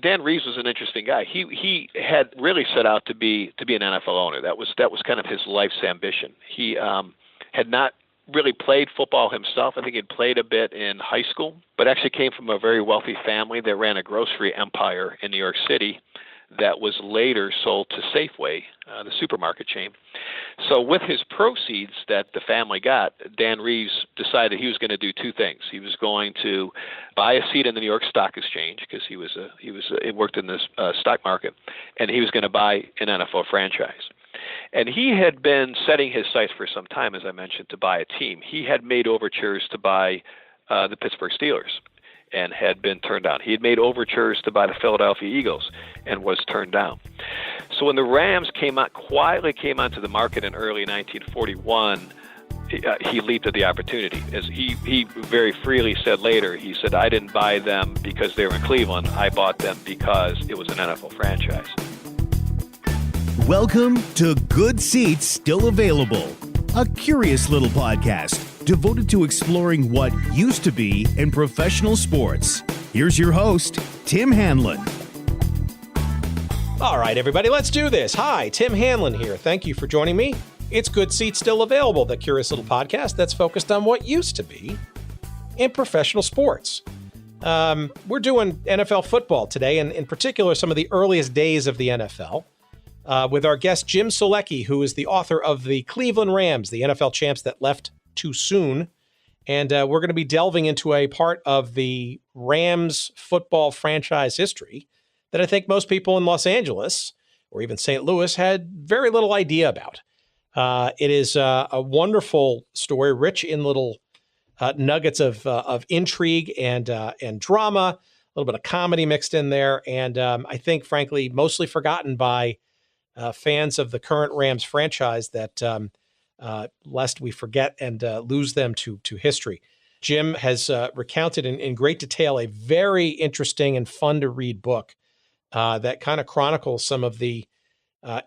Dan Reeves was an interesting guy. He had really set out to be an NFL owner. That was kind of his life's ambition. He had not really played football himself. I think he'd played a bit in high school, but actually came from a very wealthy family that ran a grocery empire in New York City that was later sold to Safeway, the supermarket chain. So with his proceeds that the family got, Dan Reeves decided he was going to do two things. He was going to buy a seat in the New York Stock Exchange because he worked in the stock market, and he was going to buy an NFL franchise. And he had been setting his sights for some time, as I mentioned, to buy a team. He had made overtures to buy the Pittsburgh Steelers and had been turned down. He had made overtures to buy the Philadelphia Eagles and was turned down. So when the Rams quietly came onto the market in early 1941, he leaped at the opportunity. As he very freely said later, he said, "I didn't buy them because they were in Cleveland. I bought them because it was an NFL franchise." Welcome to Good Seats Still Available, a curious little podcast devoted to exploring what used to be in professional sports. Here's your host, Tim Hanlon. All right, everybody, let's do this. Hi, Tim Hanlon here. Thank you for joining me. It's Good Seats Still Available, the curious little podcast that's focused on what used to be in professional sports. We're doing NFL football today, and in particular, some of the earliest days of the NFL. With our guest, Jim Sulecki, who is the author of The Cleveland Rams, the NFL champs that left too soon. And we're going to be delving into a part of the Rams football franchise history that I think most people in Los Angeles or even St. Louis had very little idea about. It is a wonderful story, rich in little nuggets of intrigue and drama, a little bit of comedy mixed in there. And I think, frankly, mostly forgotten by fans of the current Rams franchise that lest we forget and lose them to history. Jim has recounted in great detail a very interesting and fun to read book that kind of chronicles some of the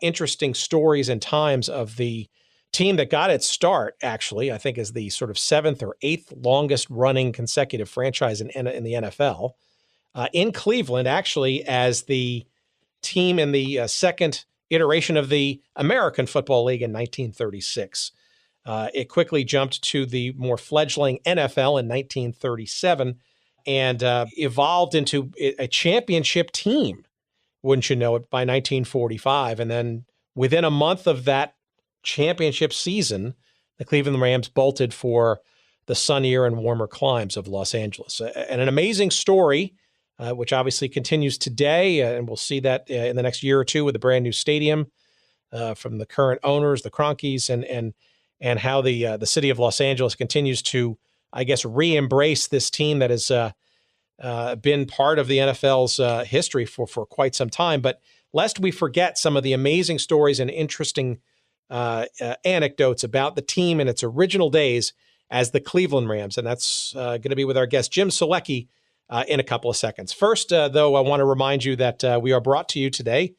interesting stories and times of the team that got its start, actually, I think is the sort of seventh or eighth longest running consecutive franchise in the NFL, in Cleveland, actually, as the team in the second iteration of the American Football League in 1936. It quickly jumped to the more fledgling NFL in 1937 and evolved into a championship team, wouldn't you know it, by 1945. And then within a month of that championship season, the Cleveland Rams bolted for the sunnier and warmer climes of Los Angeles. And an amazing story, which obviously continues today, and we'll see that in the next year or two with a brand new stadium from the current owners, the Cronkies, and how the city of Los Angeles continues to, I guess, re-embrace this team that has been part of the NFL's history for quite some time. But lest we forget some of the amazing stories and interesting anecdotes about the team in its original days as the Cleveland Rams, and that's going to be with our guest Jim Sulecki in a couple of seconds. First, though, I want to remind you that we are brought to you today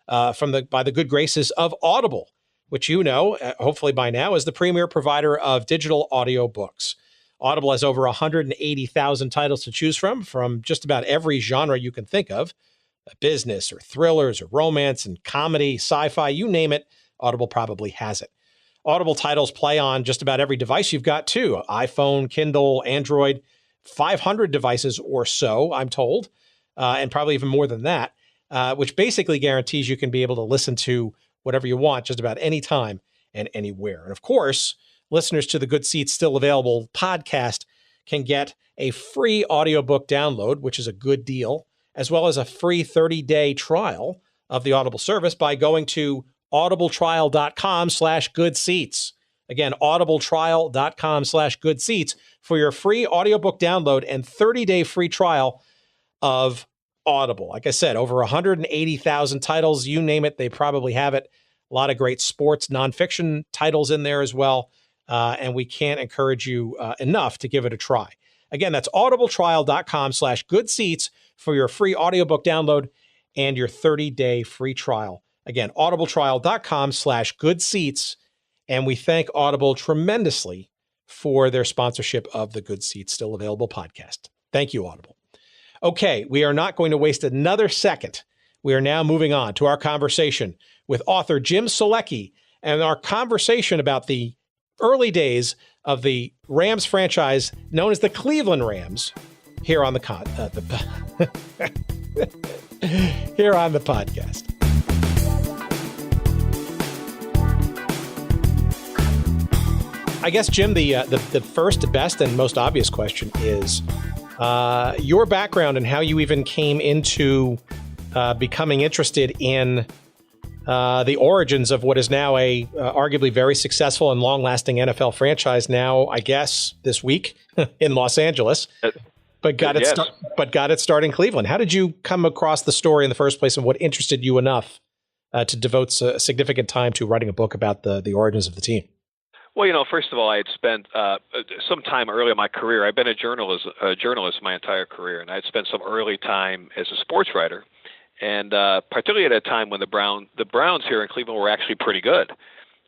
by the good graces of Audible, which you know, hopefully by now, is the premier provider of digital audio books. Audible has over 180,000 titles to choose from just about every genre you can think of, business or thrillers or romance and comedy, sci-fi, you name it, Audible probably has it. Audible titles play on just about every device you've got too, iPhone, Kindle, Android, 500 devices or so, I'm told, and probably even more than that, which basically guarantees you can be able to listen to whatever you want just about any time and anywhere. And of course, listeners to the Good Seats Still Available podcast can get a free audiobook download, which is a good deal, as well as a free 30-day trial of the Audible service by going to audibletrial.com/goodseats. Again, audibletrial.com/goodseats for your free audiobook download and 30-day free trial of Audible. Like I said, over 180,000 titles, you name it, they probably have it. A lot of great sports, nonfiction titles in there as well. And we can't encourage you enough to give it a try. Again, that's audibletrial.com/goodseats for your free audiobook download and your 30-day free trial. Again, audibletrial.com/goodseats. And we thank Audible tremendously for their sponsorship of the Good Seats Still Available podcast. Thank you, Audible. Okay, we are not going to waste another second. We are now moving on to our conversation with author Jim Sulecki and our conversation about the early days of the Rams franchise known as the Cleveland Rams here on the here on the podcast. I guess, Jim, the first, best, and most obvious question is your background and how you even came into becoming interested in the origins of what is now a arguably very successful and long-lasting NFL franchise. Now, I guess this week in Los Angeles, but got its start in Cleveland. How did you come across the story in the first place, and what interested you enough to devote significant time to writing a book about the origins of the team? Well, first of all, I had spent some time early in my career. I've been a journalist my entire career, and I had spent some early time as a sports writer, and particularly at a time when the Browns here in Cleveland were actually pretty good.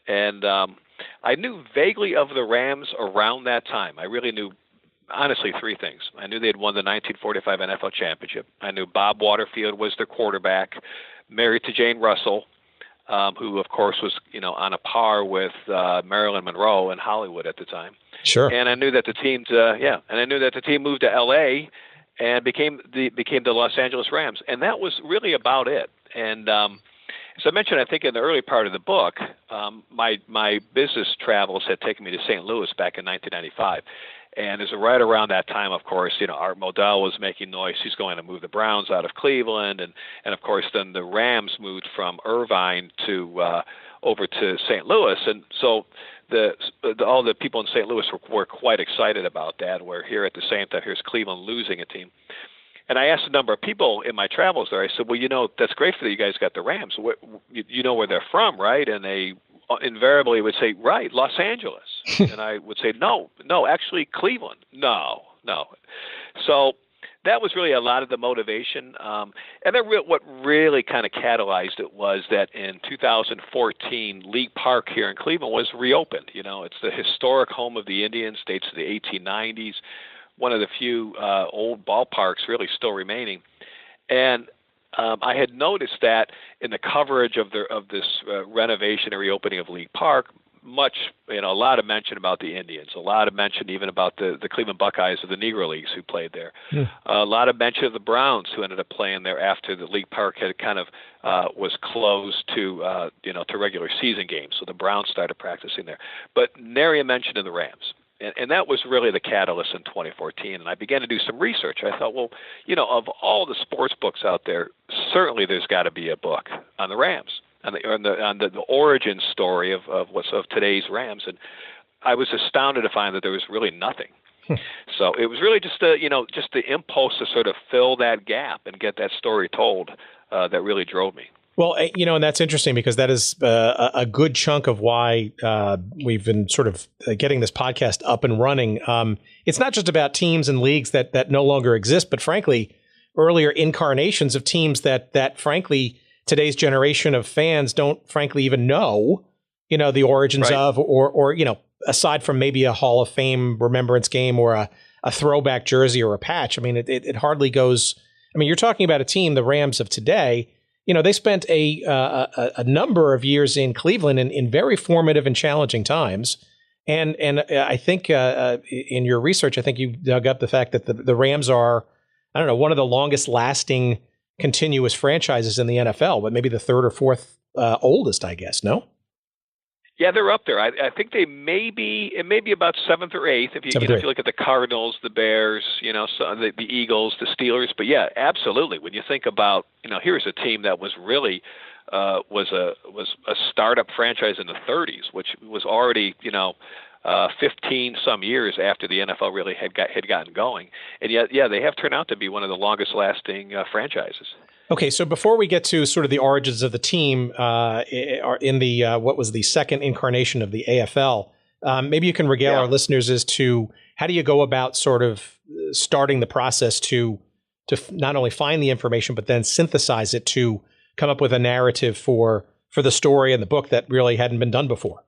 And I knew vaguely of the Rams around that time. I really knew, honestly, three things. I knew they had won the 1945 NFL championship. I knew Bob Waterfield was their quarterback, married to Jane Russell, who, of course, was on a par with Marilyn Monroe in Hollywood at the time. Sure. And I knew that the team moved to L.A. and became the Los Angeles Rams, and that was really about it. And as I mentioned, I think in the early part of the book, my business travels had taken me to St. Louis back in 1995. And as right around that time, of course, Art Modell was making noise. He's going to move the Browns out of Cleveland, and of course, then the Rams moved from Irvine to over to St. Louis, and so all the people in St. Louis were quite excited about that. Where here at the same time, here's Cleveland losing a team. And I asked a number of people in my travels there. I said, "Well, that's great that you guys got the Rams. You know where they're from, right?" And they invariably would say, "Right, Los Angeles." And I would say, no, actually Cleveland. No. So that was really a lot of the motivation. And what really kind of catalyzed it was that in 2014, League Park here in Cleveland was reopened. It's the historic home of the Indians, dates to the 1890s, one of the few old ballparks really still remaining. And I had noticed that in the coverage of this renovation and reopening of League Park, a lot of mention about the Indians, a lot of mention even about the Cleveland Buckeyes of the Negro Leagues who played there, a lot of mention of the Browns who ended up playing there after the League Park had kind of was closed to regular season games, so the Browns started practicing there, but nary a mention of the Rams. And that was really the catalyst in 2014. And I began to do some research. I thought, of all the sports books out there, certainly there's got to be a book on the Rams, on the origin story of today's Rams. And I was astounded to find that there was really nothing. So it was really just the impulse to sort of fill that gap and get that story told that really drove me. Well, and that's interesting because that is a good chunk of why we've been sort of getting this podcast up and running. It's not just about teams and leagues that no longer exist, but frankly, earlier incarnations of teams that frankly, today's generation of fans don't frankly even know, the origins of, or aside from maybe a Hall of Fame remembrance game or a throwback jersey or a patch. I mean, it hardly goes. I mean, you're talking about a team, the Rams of today. They spent a number of years in Cleveland in very formative and challenging times. And I think in your research, I think you dug up the fact that the Rams are, I don't know, one of the longest lasting continuous franchises in the NFL, but maybe the third or fourth oldest, I guess, no? Yeah, they're up there. I think it may be about seventh or eighth if you look at the Cardinals, the Bears, the Eagles, the Steelers. But yeah, absolutely. When you think about, here's a team that was really was a startup franchise in the 30s, which was already 15 some years after the NFL really had gotten going, and yet they have turned out to be one of the longest lasting franchises. Okay, so before we get to sort of the origins of the team in the what was the second incarnation of the AFL, maybe you can regale our listeners as to how do you go about sort of starting the process to not only find the information, but then synthesize it to come up with a narrative for the story and the book that really hadn't been done before.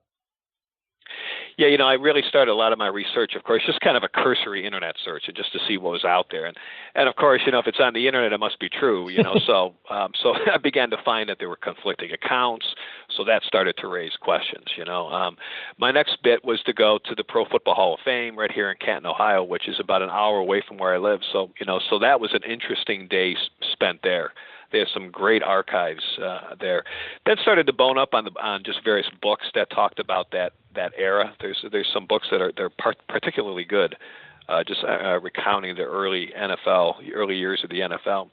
Yeah, I really started a lot of my research, of course, just kind of a cursory internet search, and just to see what was out there. And of course, if it's on the internet, it must be true. So I began to find that there were conflicting accounts. So that started to raise questions. My next bit was to go to the Pro Football Hall of Fame right here in Canton, Ohio, which is about an hour away from where I live. So so that was an interesting day spent there. They have some great archives there. Then started to bone up on just various books that talked about that era. There's some books that are particularly good, just recounting the early years of the NFL.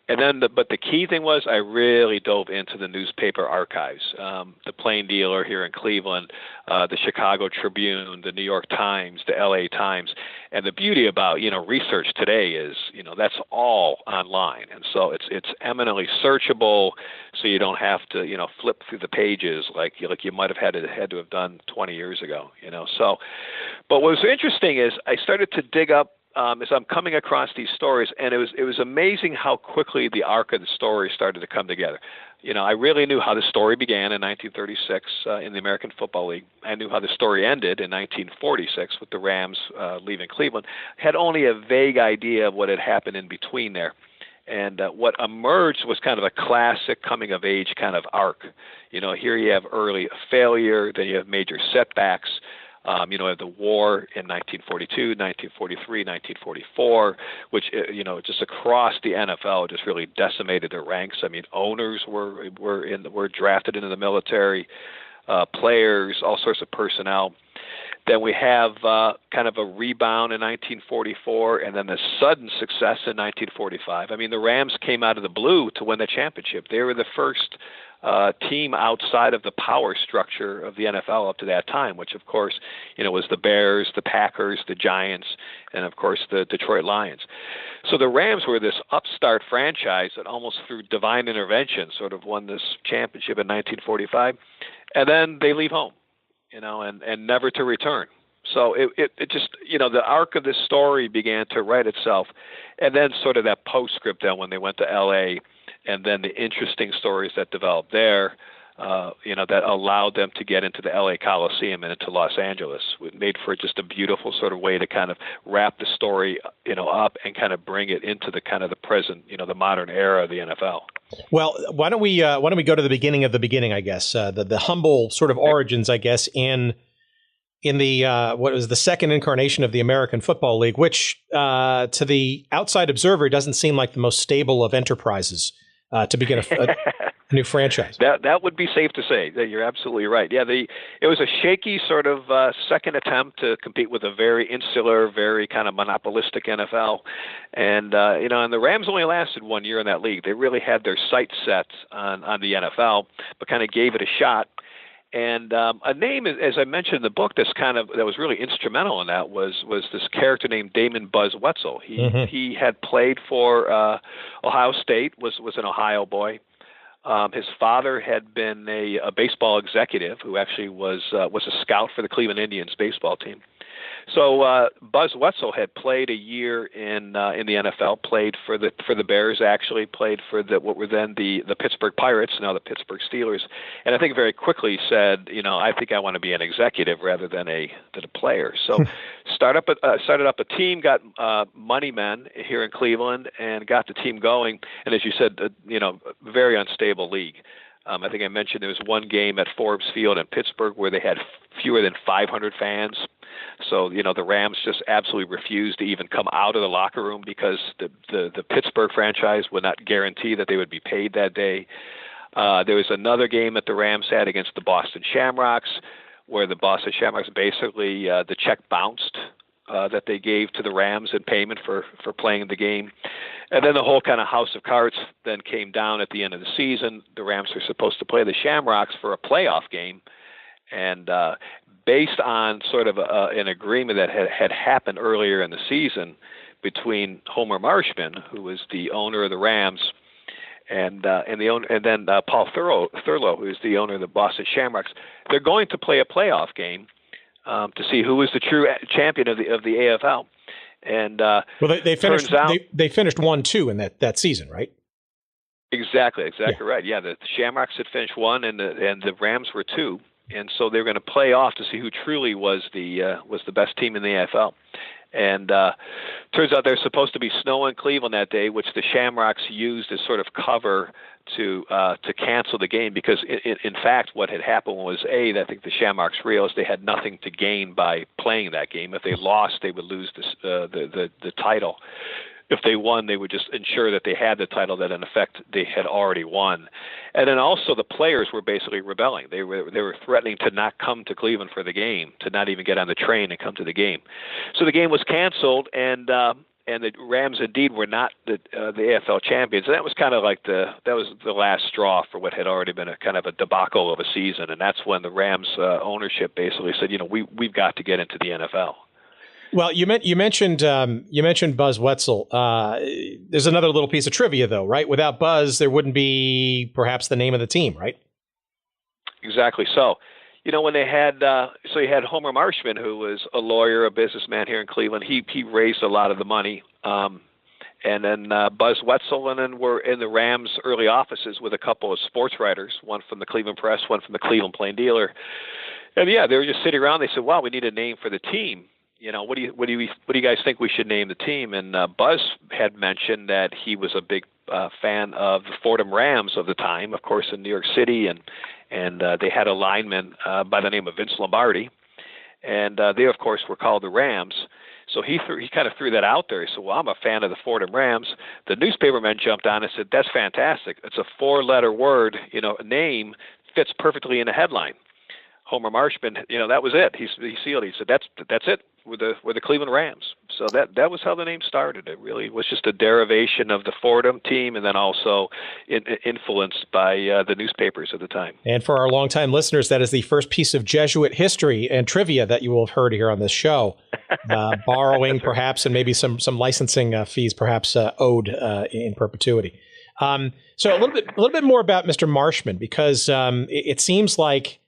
And then, but the key thing was I really dove into the newspaper archives. The Plain Dealer here in Cleveland, the Chicago Tribune, the New York Times, the LA Times. And the beauty about research today is that's all online, and so it's eminently searchable. So you don't have to flip through the pages like you might have had to have done 20 years ago. So, but what was interesting is I started to dig up as I'm coming across these stories, and it was amazing how quickly the arc of the story started to come together. I really knew how the story began in 1936 in the American Football League. I knew how the story ended in 1946 with the Rams leaving Cleveland. Had only a vague idea of what had happened in between there. And what emerged was kind of a classic coming-of-age kind of arc. Here you have early failure, then you have major setbacks. The war in 1942, 1943, 1944, which, just across the NFL just really decimated their ranks. I mean, owners were drafted into the military, players, all sorts of personnel. Then we have kind of a rebound in 1944, and then the sudden success in 1945. I mean, the Rams came out of the blue to win the championship. They were the first team outside of the power structure of the NFL up to that time, which, of course, was the Bears, the Packers, the Giants, and, of course, the Detroit Lions. So the Rams were this upstart franchise that almost through divine intervention sort of won this championship in 1945, and then they leave home. And never to return. So it just, the arc of this story began to write itself. And then sort of that postscript then when they went to L.A., and then the interesting stories that developed there, that allowed them to get into the L.A. Coliseum and into Los Angeles. It made for just a beautiful sort of way to kind of wrap the story, up and kind of bring it into the kind of the present, the modern era of the NFL. Well, why don't we go to the beginning of the beginning, I guess, the humble sort of origins, I guess, in the what was the second incarnation of the American Football League, which to the outside observer doesn't seem like the most stable of enterprises to begin a new franchise. That would be safe to say. That you're absolutely right. Yeah, it was a shaky sort of second attempt to compete with a very insular, very kind of monopolistic NFL, and and the Rams only lasted 1 year in that league. They really had their sights set on the NFL, but kind of gave it a shot. And a name, as I mentioned in the book, that was really instrumental in that was this character named Damon Buzz Wetzel. He had played for Ohio State, was an Ohio boy. His father had been a baseball executive who actually was a scout for the Cleveland Indians baseball team. So Buzz Wetzel had played a year in the NFL, played for the Bears, actually played for what were then the Pittsburgh Pirates, now the Pittsburgh Steelers, and I think very quickly said, I think I want to be an executive rather than a player. So started up a team, got money men here in Cleveland, and got the team going. And as you said, very unstable league. I think I mentioned there was one game at Forbes Field in Pittsburgh where they had fewer than 500 fans. So, the Rams just absolutely refused to even come out of the locker room because the Pittsburgh franchise would not guarantee that they would be paid that day. There was another game that the Rams had against the Boston Shamrocks where the Boston Shamrocks basically, the check bounced that they gave to the Rams in payment for playing the game. And then the whole kind of house of cards then came down at the end of the season. The Rams were supposed to play the Shamrocks for a playoff game. And based on sort of an agreement that had happened earlier in the season between Homer Marshman, who was the owner of the Rams, and then Paul Thurlow, who is the owner of the Boston Shamrocks, they're going to play a playoff game to see who is the true champion of the AFL. And they finished. They finished 1-2 in that season, right? Exactly right. Yeah, the Shamrocks had finished 1, and the Rams were 2. and so they were going to play off to see who truly was the best team in the AFL. And turns out there's supposed to be snow in Cleveland that day, which the Shamrocks used as sort of cover to cancel the game, because in fact what had happened was I think the Shamrocks realized they had nothing to gain by playing that game. If they lost, they would lose the title. If they won, they would just ensure that they had the title that in effect they had already won. And then also the players were basically rebelling. They were threatening to not come to Cleveland for the game, to not even get on the train and come to the game. So the game was canceled, and the Rams indeed were not the AFL champions. And that was kind of like the last straw for what had already been a kind of a debacle of a season. And that's when the Rams ownership basically said, we've got to get into the NFL. Well, you mentioned Buzz Wetzel. There's another little piece of trivia, though, right? Without Buzz, there wouldn't be perhaps the name of the team, right? Exactly. So, when they had you had Homer Marshman, who was a lawyer, a businessman here in Cleveland. He raised a lot of the money, and then Buzz Wetzel, and then we're in the Rams' early offices with a couple of sports writers, one from the Cleveland Press, one from the Cleveland Plain Dealer, and they were just sitting around. They said, "Wow, we need a name for the team. What do you guys think we should name the team?" And Buzz had mentioned that he was a big fan of the Fordham Rams of the time, of course, in New York City, and they had a lineman by the name of Vince Lombardi, and they of course were called the Rams. So he kind of threw that out there. He said, "Well, I'm a fan of the Fordham Rams." The newspaperman jumped on and said, "That's fantastic. It's a 4-letter word. A name fits perfectly in a headline." Homer Marshman, that was it. He sealed it. He said, "That's it. We're the Cleveland Rams." So that was how the name started. It really was just a derivation of the Fordham team, and then also influenced by the newspapers at the time. And for our longtime listeners, that is the first piece of Jesuit history and trivia that you will have heard here on this show. Borrowing, right. Perhaps, and maybe some licensing fees, perhaps owed in perpetuity. So a little bit more about Mr. Marshman, because it seems like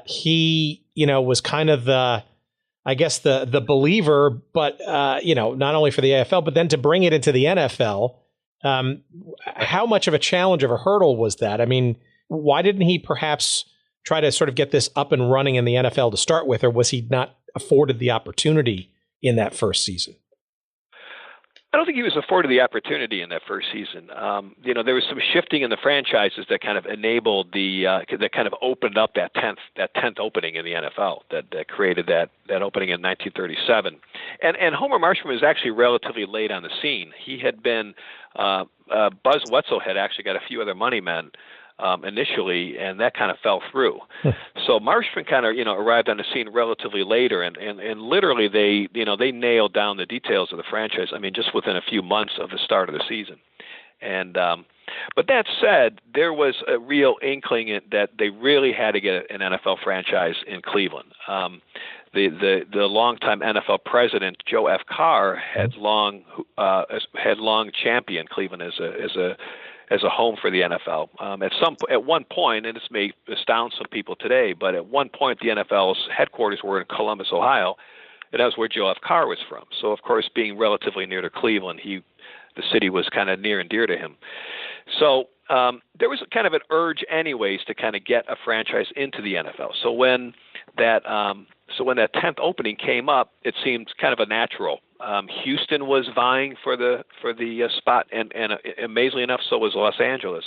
he, was kind of the believer, but, not only for the AFL, but then to bring it into the NFL. How much of a challenge, of a hurdle was that? I mean, why didn't he perhaps try to sort of get this up and running in the NFL to start with, or was he not afforded the opportunity in that first season? I don't think he was afforded the opportunity in that first season. There was some shifting in the franchises that kind of enabled that kind of opened up that 10th opening in the NFL that created that opening in 1937. And Homer Marshman was actually relatively late on the scene. He had been Buzz Wetzel had actually got a few other money men initially, and that kind of fell through. So Marshman kind of arrived on the scene relatively later, and literally they nailed down the details of the franchise. I mean, just within a few months of the start of the season. And but that said, there was a real inkling that they really had to get an NFL franchise in Cleveland. The longtime NFL president Joe F. Carr had long championed Cleveland as a home for the NFL. At one point, and this may astound some people today, but at one point the NFL's headquarters were in Columbus, Ohio, and that was where Joe F. Carr was from. So, of course, being relatively near to Cleveland, the city was kind of near and dear to him. So there was kind of an urge, anyways, to kind of get a franchise into the NFL. So when that 10th opening came up, it seemed kind of a natural. Houston was vying for the spot, and amazingly enough, so was Los Angeles,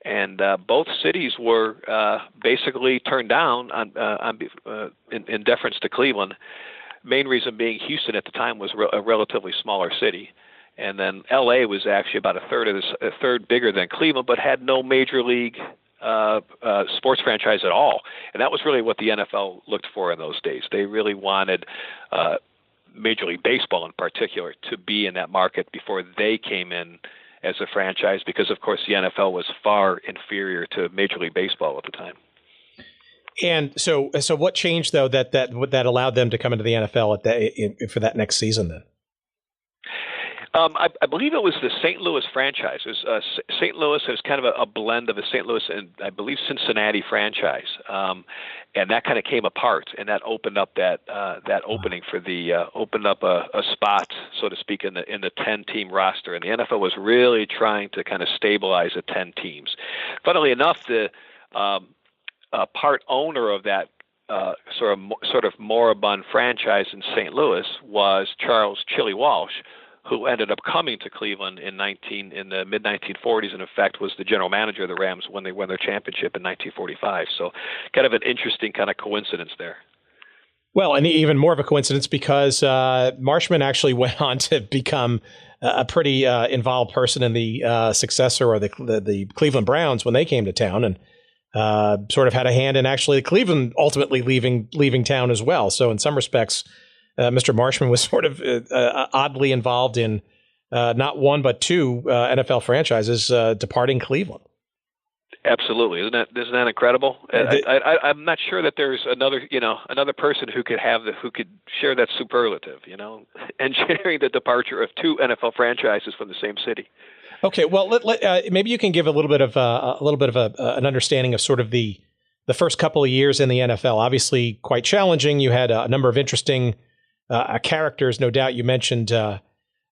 and both cities were basically turned down in deference to Cleveland. Main reason being Houston at the time was a relatively smaller city, and then L.A. was actually about a third bigger than Cleveland, but had no major league sports franchise at all, and that was really what the NFL looked for in those days. They really wanted Major League Baseball in particular to be in that market before they came in as a franchise, because of course the NFL was far inferior to Major League Baseball at the time. And so what changed though that allowed them to come into the NFL for that next season then? I believe it was the St. Louis franchise. It was, St. Louis was kind of a blend of the St. Louis and I believe Cincinnati franchise, and that kind of came apart, and that opened up that opening for opened up a spot, so to speak, in the 10-team roster. And the NFL was really trying to kind of stabilize the 10 teams. Funnily enough, part owner of that sort of moribund franchise in St. Louis was Charles Chili Walsh, who ended up coming to Cleveland in the mid 1940s, and in fact was the general manager of the Rams when they won their championship in 1945. So, kind of an interesting kind of coincidence there. Well, and even more of a coincidence because Marshman actually went on to become a pretty involved person in the successor or the Cleveland Browns when they came to town, and sort of had a hand in actually Cleveland ultimately leaving town as well. So in some respects, Mr. Marshman was sort of oddly involved in not one but two NFL franchises departing Cleveland. Absolutely, isn't that incredible? I'm not sure that there's another person who could share that superlative, engineering the departure of two NFL franchises from the same city. Okay, well, maybe you can give a little bit of an understanding of sort of the first couple of years in the NFL. Obviously, quite challenging. You had a number of interesting characters, no doubt. You mentioned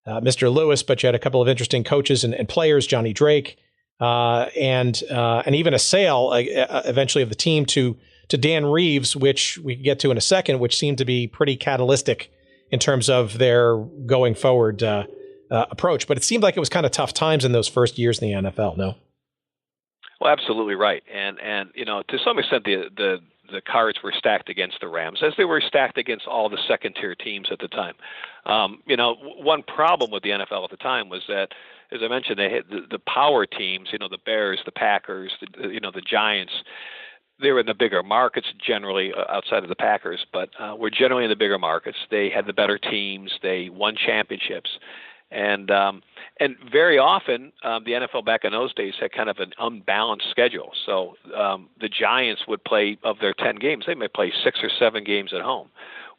Mr. Lewis, but you had a couple of interesting coaches and players, Johnny Drake, and even a sale eventually of the team to Dan Reeves, which we can get to in a second, which seemed to be pretty catalytic in terms of their going forward approach. But it seemed like it was kind of tough times in those first years in the NFL, no? Well, absolutely right. And to some extent, the cards were stacked against the Rams, as they were stacked against all the second-tier teams at the time. One problem with the NFL at the time was that, as I mentioned, they had the power teams, the Bears, the Packers, the Giants. They were in the bigger markets generally outside of the Packers, but were generally in the bigger markets. They had the better teams. They won championships. And very often, the NFL back in those days had kind of an unbalanced schedule. So the Giants would play, of their 10 games, they may play 6 or 7 games at home.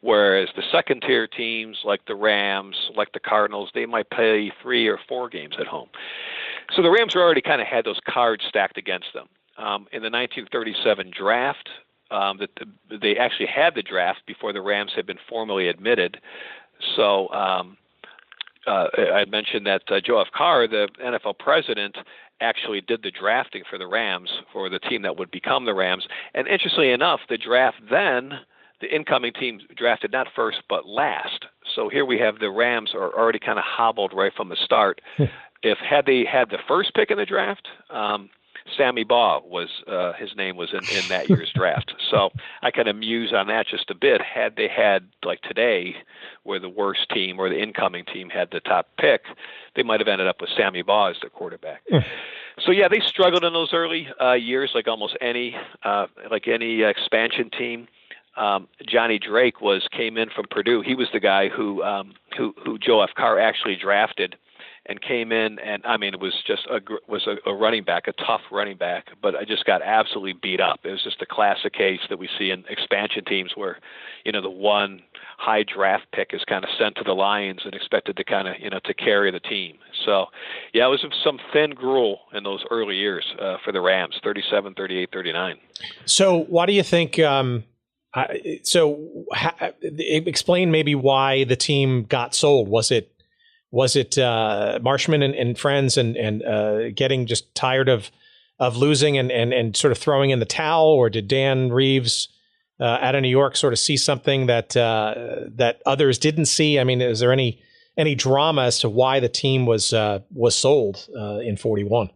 Whereas the second-tier teams, like the Rams, like the Cardinals, they might play 3 or 4 games at home. So the Rams already kind of had those cards stacked against them. In the 1937 draft, they actually had the draft before the Rams had been formally admitted. So I mentioned that Joe F. Carr, the NFL president, actually did the drafting for the Rams, for the team that would become the Rams. And interestingly enough, the draft then, the incoming team drafted not first but last. So here we have the Rams are already kind of hobbled right from the start. Had they had the first pick in the draft, Sammy Baugh was his name was in that year's draft. So I kind of muse on that just a bit. Had they had, like today, where the worst team or the incoming team had the top pick, they might have ended up with Sammy Baugh as their quarterback. So yeah, they struggled in those early years, like almost any expansion team. Johnny Drake came in from Purdue. He was the guy who Joe F. Carr actually drafted, and came in, and I mean, it was just a running back, a tough running back, but I just got absolutely beat up. It was just a classic case that we see in expansion teams where, the one high draft pick is kind of sent to the Lions and expected to kind of, to carry the team. So, yeah, it was some thin gruel in those early years for the Rams, 37, 38, 39. So why do you think explain maybe why the team got sold? Was it Marshman and friends and getting just tired of losing and sort of throwing in the towel, or did Dan Reeves out of New York sort of see something that others didn't see? I mean, is there any drama as to why the team was sold in 41?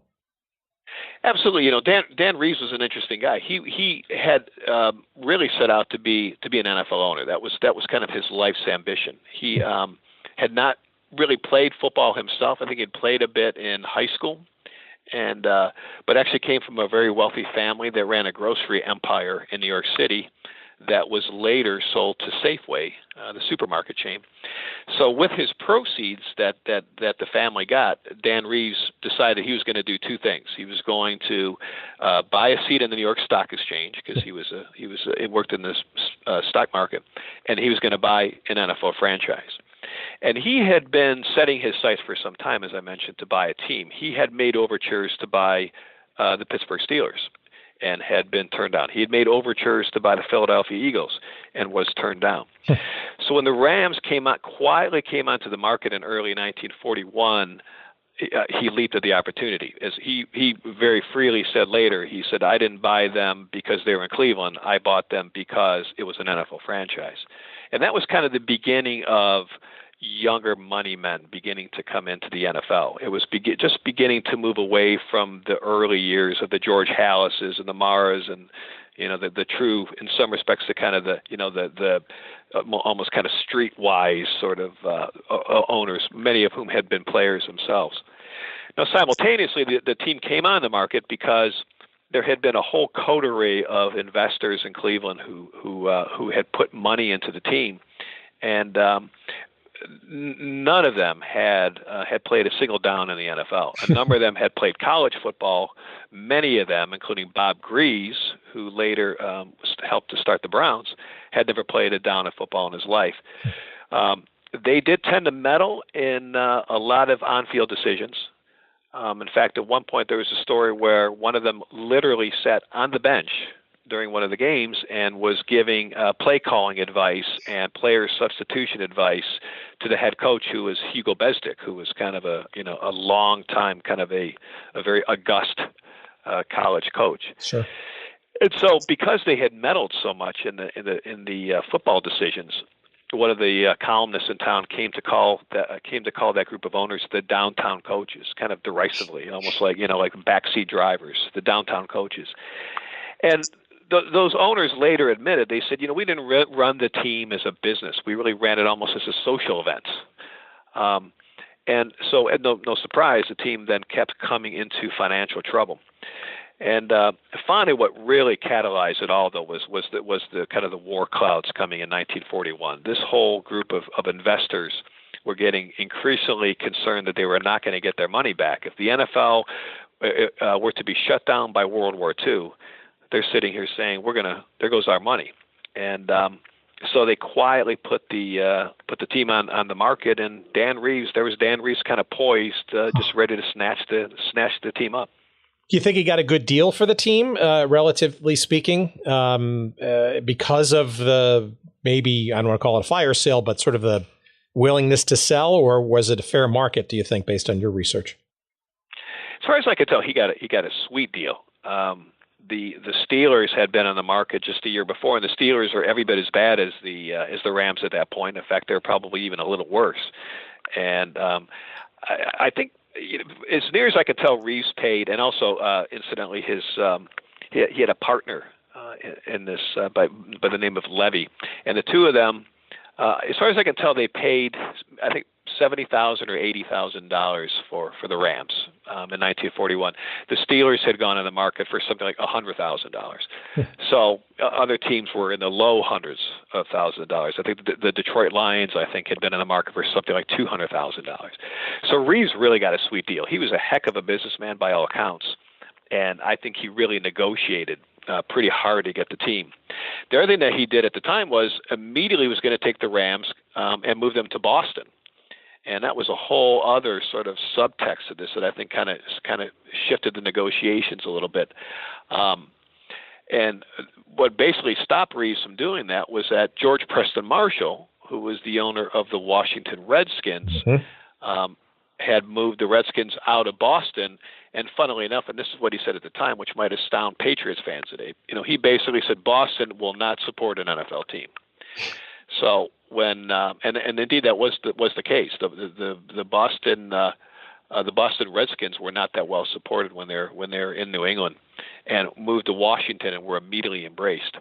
Absolutely. Dan Reeves was an interesting guy. He had really set out to be an NFL owner. That was kind of his life's ambition. He had not really played football himself. I think he'd played a bit in high school, and but actually came from a very wealthy family that ran a grocery empire in New York City that was later sold to Safeway, the supermarket chain. So with his proceeds that the family got, Dan Reeves decided he was going to do two things. He was going to buy a seat in the New York Stock Exchange, because he worked in this stock market, and he was going to buy an NFL franchise. And he had been setting his sights for some time, as I mentioned, to buy a team. He had made overtures to buy the Pittsburgh Steelers and had been turned down. He had made overtures to buy the Philadelphia Eagles and was turned down. So when the Rams quietly came onto the market in early 1941, he leaped at the opportunity. As he very freely said later, he said, I didn't buy them because they were in Cleveland. I bought them because it was an NFL franchise. And that was kind of the beginning of younger money men beginning to come into the NFL. It was just beginning to move away from the early years of the George Hallases and the Maras and, the true, in some respects, the kind of the almost kind of streetwise sort of owners, many of whom had been players themselves. Now, simultaneously, the team came on the market because there had been a whole coterie of investors in Cleveland who had put money into the team, and none of them had played a single down in the NFL. A number of them had played college football. Many of them, including Bob Grease, who later helped to start the Browns, had never played a down of football in his life. They did tend to meddle in a lot of on-field decisions. In fact, at one point there was a story where one of them literally sat on the bench during one of the games and was giving play calling advice and player substitution advice to the head coach, who was Hugo Besdick, who was kind of a long time kind of a very august college coach. Sure. And so, because they had meddled so much in the football decisions, one of the columnists in town came to call that group of owners the downtown coaches, kind of derisively, almost like like backseat drivers, the downtown coaches. And those owners later admitted, they said, we didn't run the team as a business. We really ran it almost as a social event. And so, no surprise, the team then kept coming into financial trouble. And finally, what really catalyzed it all, though, was the kind of the war clouds coming in 1941. This whole group of investors were getting increasingly concerned that they were not going to get their money back. If the NFL were to be shut down by World War II, they're sitting here saying, there goes our money. And so they quietly put the team on the market, and Dan Reeves kind of poised, just ready to snatch the team up. Do you think he got a good deal for the team, relatively speaking, because of the, maybe, I don't want to call it a fire sale, but sort of the willingness to sell, or was it a fair market, do you think, based on your research? As far as I could tell, he got a sweet deal. The Steelers had been on the market just a year before, and the Steelers are every bit as bad as the Rams at that point. In fact, they're probably even a little worse. And I think, as near as I could tell, Reeves paid, and also, incidentally, he had a partner in this by the name of Levy, and the two of them, as far as I can tell, they paid, I think, $70,000 or $80,000 for the Rams in 1941. The Steelers had gone on the market for something like $100,000. So other teams were in the low hundreds of thousands of dollars. I think the Detroit Lions, had been on the market for something like $200,000. So Reeves really got a sweet deal. He was a heck of a businessman by all accounts, and I think he really negotiated pretty hard to get the team. The other thing that he did at the time was immediately was going to take the Rams and move them to Boston. And that was a whole other sort of subtext to this that I think kind of shifted the negotiations a little bit. And what basically stopped Reeves from doing that was that George Preston Marshall, who was the owner of the Washington Redskins, had moved the Redskins out of Boston. And funnily enough, and this is what he said at the time, which might astound Patriots fans today, he basically said Boston will not support an NFL team. So when and indeed that was the case. The Boston Redskins were not that well supported when they're in New England, and moved to Washington and were immediately embraced.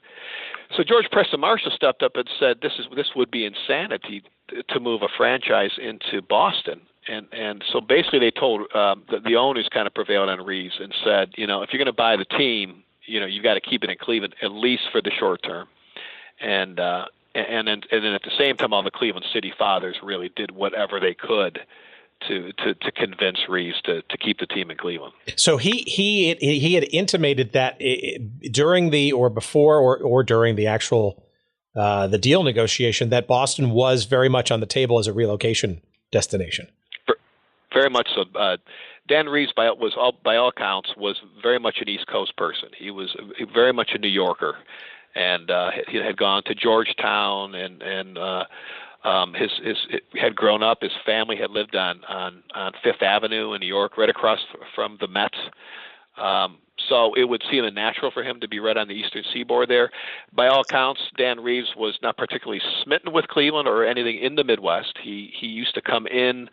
So George Preston Marshall stepped up and said this would be insanity to move a franchise into Boston. And so basically they told the owners kind of prevailed on Reeves and said, if you're going to buy the team, you've got to keep it in Cleveland at least for the short term. And then at the same time, all the Cleveland City fathers really did whatever they could to convince Reeves to keep the team in Cleveland. So he had intimated that during the or before or during the actual the deal negotiation that Boston was very much on the table as a relocation destination. Very much so. Dan Reeves, by all accounts, was very much an East Coast person. He was very much a New Yorker, and he had gone to Georgetown and Had grown up. His family had lived on Fifth Avenue in New York, right across from the Mets. So it would seem natural for him to be right on the Eastern Seaboard there. By all accounts, Dan Reeves was not particularly smitten with Cleveland or anything in the Midwest. He used to come in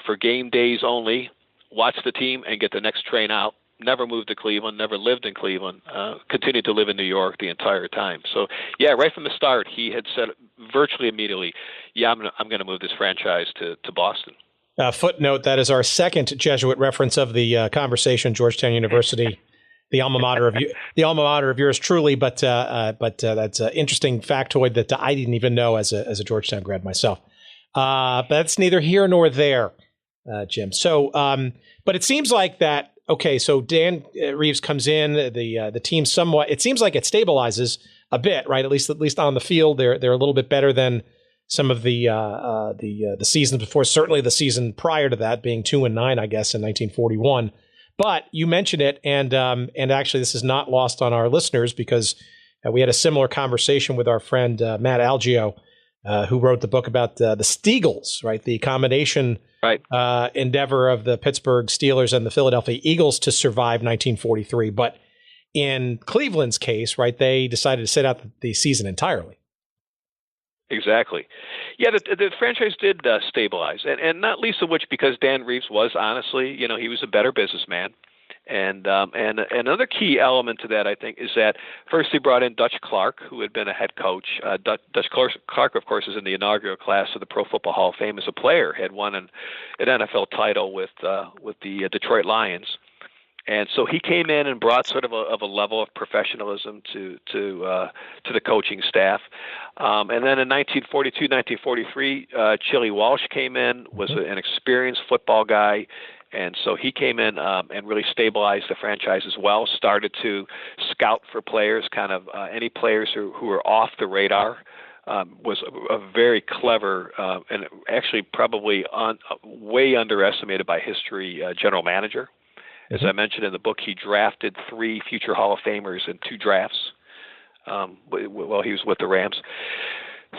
for game days only, watch the team, and get the next train out. Never moved to Cleveland, never lived in Cleveland, continued to live in New York the entire time. So, yeah, right from the start, he had said virtually immediately, yeah, I'm going to move this franchise to Boston. Footnote, that is our second Jesuit reference of the conversation, Georgetown University, the alma mater of yours truly. But that's an interesting factoid that I didn't even know as a Georgetown grad myself. But that's neither here nor there, Jim. So, but it seems like that. Okay, so Dan Reeves comes in. The team somewhat. It seems like it stabilizes a bit, right? At least on the field, they're a little bit better than some of the seasons before, certainly the season prior to that, being 2-9, I guess, in 1941. But you mentioned it, and actually this is not lost on our listeners because we had a similar conversation with our friend Matt Algio, who wrote the book about the Steagles, right? The combination endeavor of the Pittsburgh Steelers and the Philadelphia Eagles to survive 1943. But in Cleveland's case, right, they decided to sit out the season entirely. Exactly. Yeah, the franchise did stabilize, and not least of which because Dan Reeves was honestly, he was a better businessman. And another key element to that, I think, is that first they brought in Dutch Clark, who had been a head coach. Dutch Clark, of course, is in the inaugural class of the Pro Football Hall of Fame as a player, had won an NFL title with the Detroit Lions. And so he came in and brought sort of a level of professionalism to the coaching staff. And then in 1942, 1943, Chili Walsh came in, was an experienced football guy. And so he came in and really stabilized the franchise as well, started to scout for players, kind of any players who were off the radar. Was a very clever and actually probably way underestimated by history general manager. As I mentioned in the book, he drafted 3 future Hall of Famers in 2 drafts while he was with the Rams.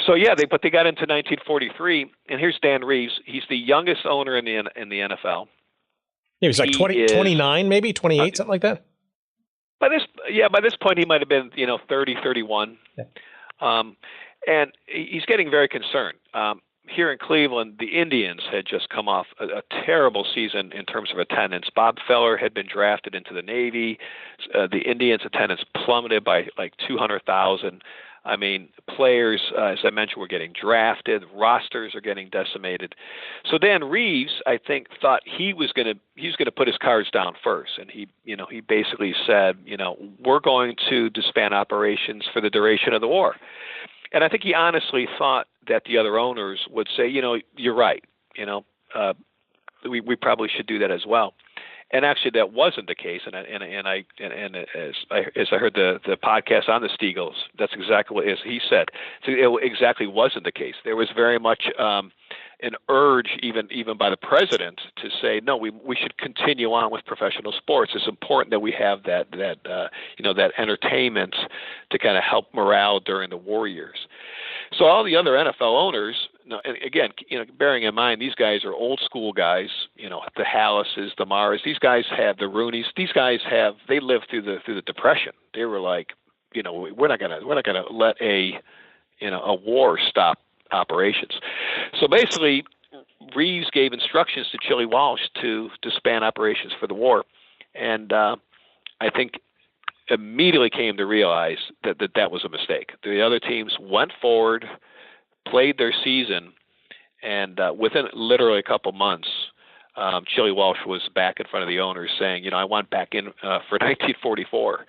So yeah, they got into 1943, and here's Dan Reeves. He's the youngest owner in the NFL. He was like 29, maybe 28, something like that. By this point he might have been 30, 31, and he's getting very concerned. Here in Cleveland, the Indians had just come off a terrible season in terms of attendance. Bob Feller had been drafted into the Navy. The Indians' attendance plummeted by like 200,000. I mean, players, as I mentioned, were getting drafted. Rosters are getting decimated. So Dan Reeves, I think, thought he was going to put his cards down first, and he basically said, we're going to disband operations for the duration of the war. And I think he honestly thought that the other owners would say, you're right. We probably should do that as well. And actually, that wasn't the case. And as I heard the podcast on the Steagles, that's exactly what he said. So it exactly wasn't the case. There was very much an urge, even by the president, to say no. We should continue on with professional sports. It's important that we have that entertainment to kind of help morale during the war years. So all the other NFL owners, and again, bearing in mind these guys are old school guys. The Hallases, the Maras. These guys have the Rooneys. These guys they lived through the Depression. They were like, we're not gonna let a war stop operations. So basically, Reeves gave instructions to Chili Walsh to disband operations for the war, and I think immediately came to realize that was a mistake. The other teams went forward, played their season, and within literally a couple months, Chili Walsh was back in front of the owners saying, I want back in for 1944.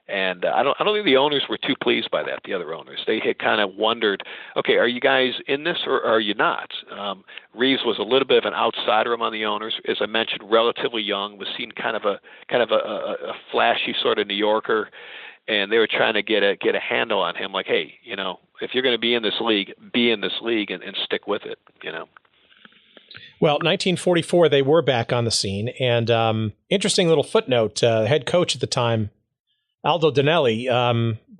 And I don't think the owners were too pleased by that, the other owners. They had kind of wondered, okay, are you guys in this or are you not? Reeves was a little bit of an outsider among the owners. As I mentioned, relatively young, was seen kind of a flashy sort of New Yorker, and they were trying to get a handle on him, like, hey, if you're going to be in this league, be in this league and stick with it, Well, 1944, they were back on the scene, and interesting little footnote, head coach at the time, Aldo Donnelly,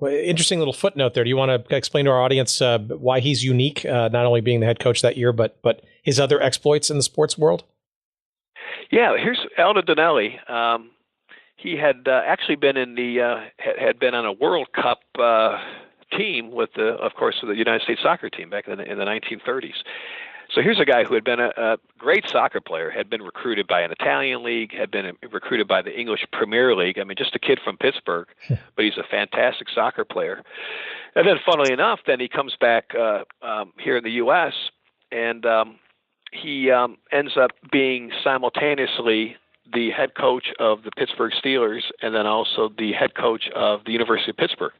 interesting little footnote there. Do you want to explain to our audience why he's unique, not only being the head coach that year, but his other exploits in the sports world? Yeah, here's Aldo Donnelly. He had actually been in the had been on a World Cup team with the United States soccer team back in the 1930s. So here's a guy who had been a great soccer player, had been recruited by an Italian league, had been recruited by the English Premier League. I mean, just a kid from Pittsburgh, but he's a fantastic soccer player. And then, funnily enough, then he comes back here in the U.S. and he ends up being simultaneously the head coach of the Pittsburgh Steelers and then also the head coach of the University of Pittsburgh.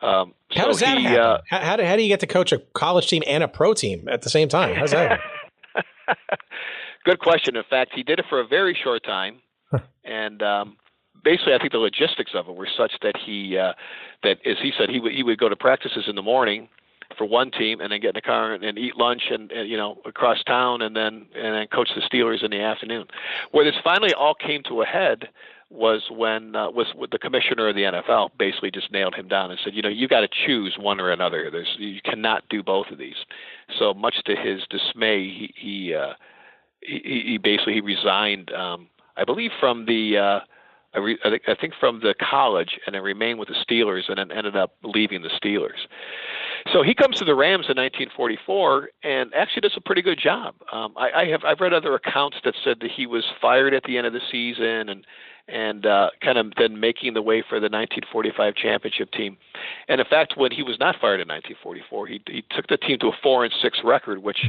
How does that happen? How do you get to coach a college team and a pro team at the same time? How's that? Good question. In fact, he did it for a very short time, and basically, I think the logistics of it were such that that as he said, he would go to practices in the morning for one team, and then get in the car and eat lunch and across town, and then coach the Steelers in the afternoon. Where this finally all came to a head was when the commissioner of the NFL basically just nailed him down and said, you got to choose one or another. You cannot do both of these. So much to his dismay, he basically resigned. I believe from the I think from the college, and then remained with the Steelers, and then ended up leaving the Steelers. So he comes to the Rams in 1944, and actually does a pretty good job. I've read other accounts that said that he was fired at the end of the season, and kind of then making the way for the 1945 championship team. And in fact, when he was not fired in 1944, he took the team to a 4-6 record, which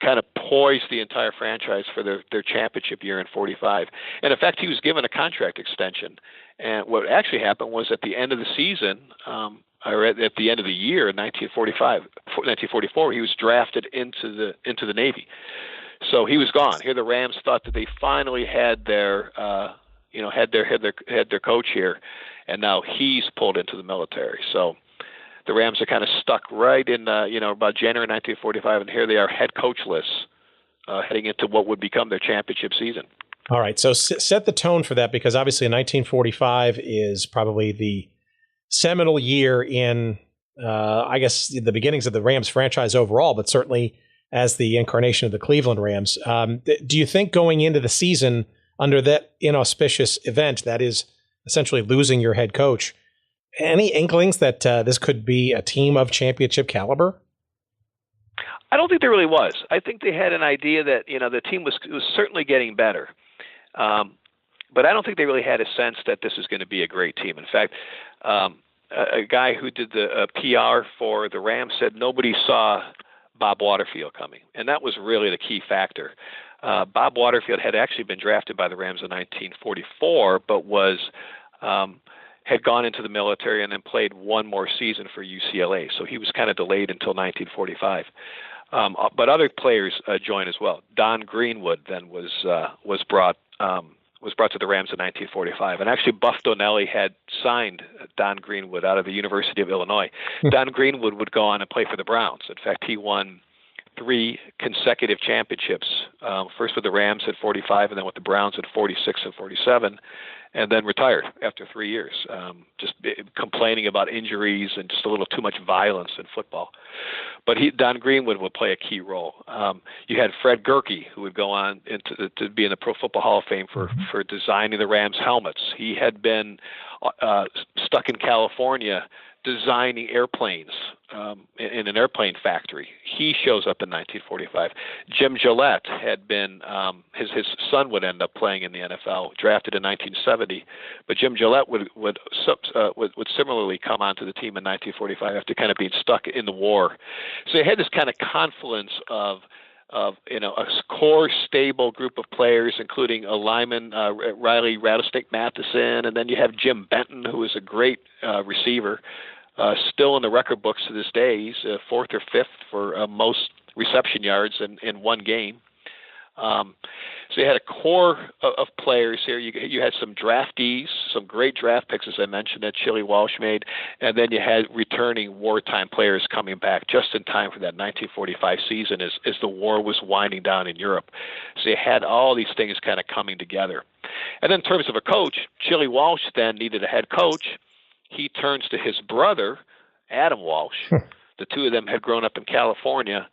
kind of poised the entire franchise for their championship year in 45. And in fact, he was given a contract extension. And what actually happened was at the end of the season, or at the end of the year in 1944, he was drafted into the Navy. So he was gone. Here the Rams thought that they finally had their had their coach here, and now he's pulled into the military. So the Rams are kind of stuck right in about January 1945, and here they are head coachless, heading into what would become their championship season. All right, so set the tone for that, because obviously 1945 is probably the seminal year in, I guess, the beginnings of the Rams franchise overall, but certainly as the incarnation of the Cleveland Rams. Do you think going into the season under that inauspicious event, that is essentially losing your head coach, any inklings that this could be a team of championship caliber? I don't think there really was. I think they had an idea that the team was certainly getting better, but I don't think they really had a sense that this was going to be a great team. In fact, a guy who did the PR for the Rams said nobody saw Bob Waterfield coming, and that was really the key factor. Bob Waterfield had actually been drafted by the Rams in 1944, but had gone into the military and then played one more season for UCLA. So he was kind of delayed until 1945. But other players joined as well. Don Greenwood then was brought to the Rams in 1945, and actually Buff Donnelly had signed Don Greenwood out of the University of Illinois. Don Greenwood would go on and play for the Browns. In fact, he won 3 consecutive championships, first with the Rams at 45 and then with the Browns at 46 and 47, and then retired after 3 years, just complaining about injuries and just a little too much violence in football. But Don Greenwood would play a key role. You had Fred Gerke, who would go on to be in the Pro Football Hall of Fame for designing the Rams helmets. He had been stuck in California designing airplanes in an airplane factory. He shows up in 1945. Jim Gillette had been his son would end up playing in the NFL, drafted in 1970, but Jim Gillette would similarly come onto the team in 1945 after kind of being stuck in the war. So you had this kind of confluence of a core stable group of players, including a lineman, Riley Rattlesnake Matheson, and then you have Jim Benton, who is a great receiver, still in the record books to this day. He's 4th or 5th for most reception yards in one game. So you had a core of players here. You had some draftees, some great draft picks, as I mentioned, that Chili Walsh made, and then you had returning wartime players coming back just in time for that 1945 season as the war was winding down in Europe. So you had all these things kind of coming together. And then in terms of a coach, Chili Walsh then needed a head coach, he turns to his brother, Adam Walsh. The two of them had grown up in California,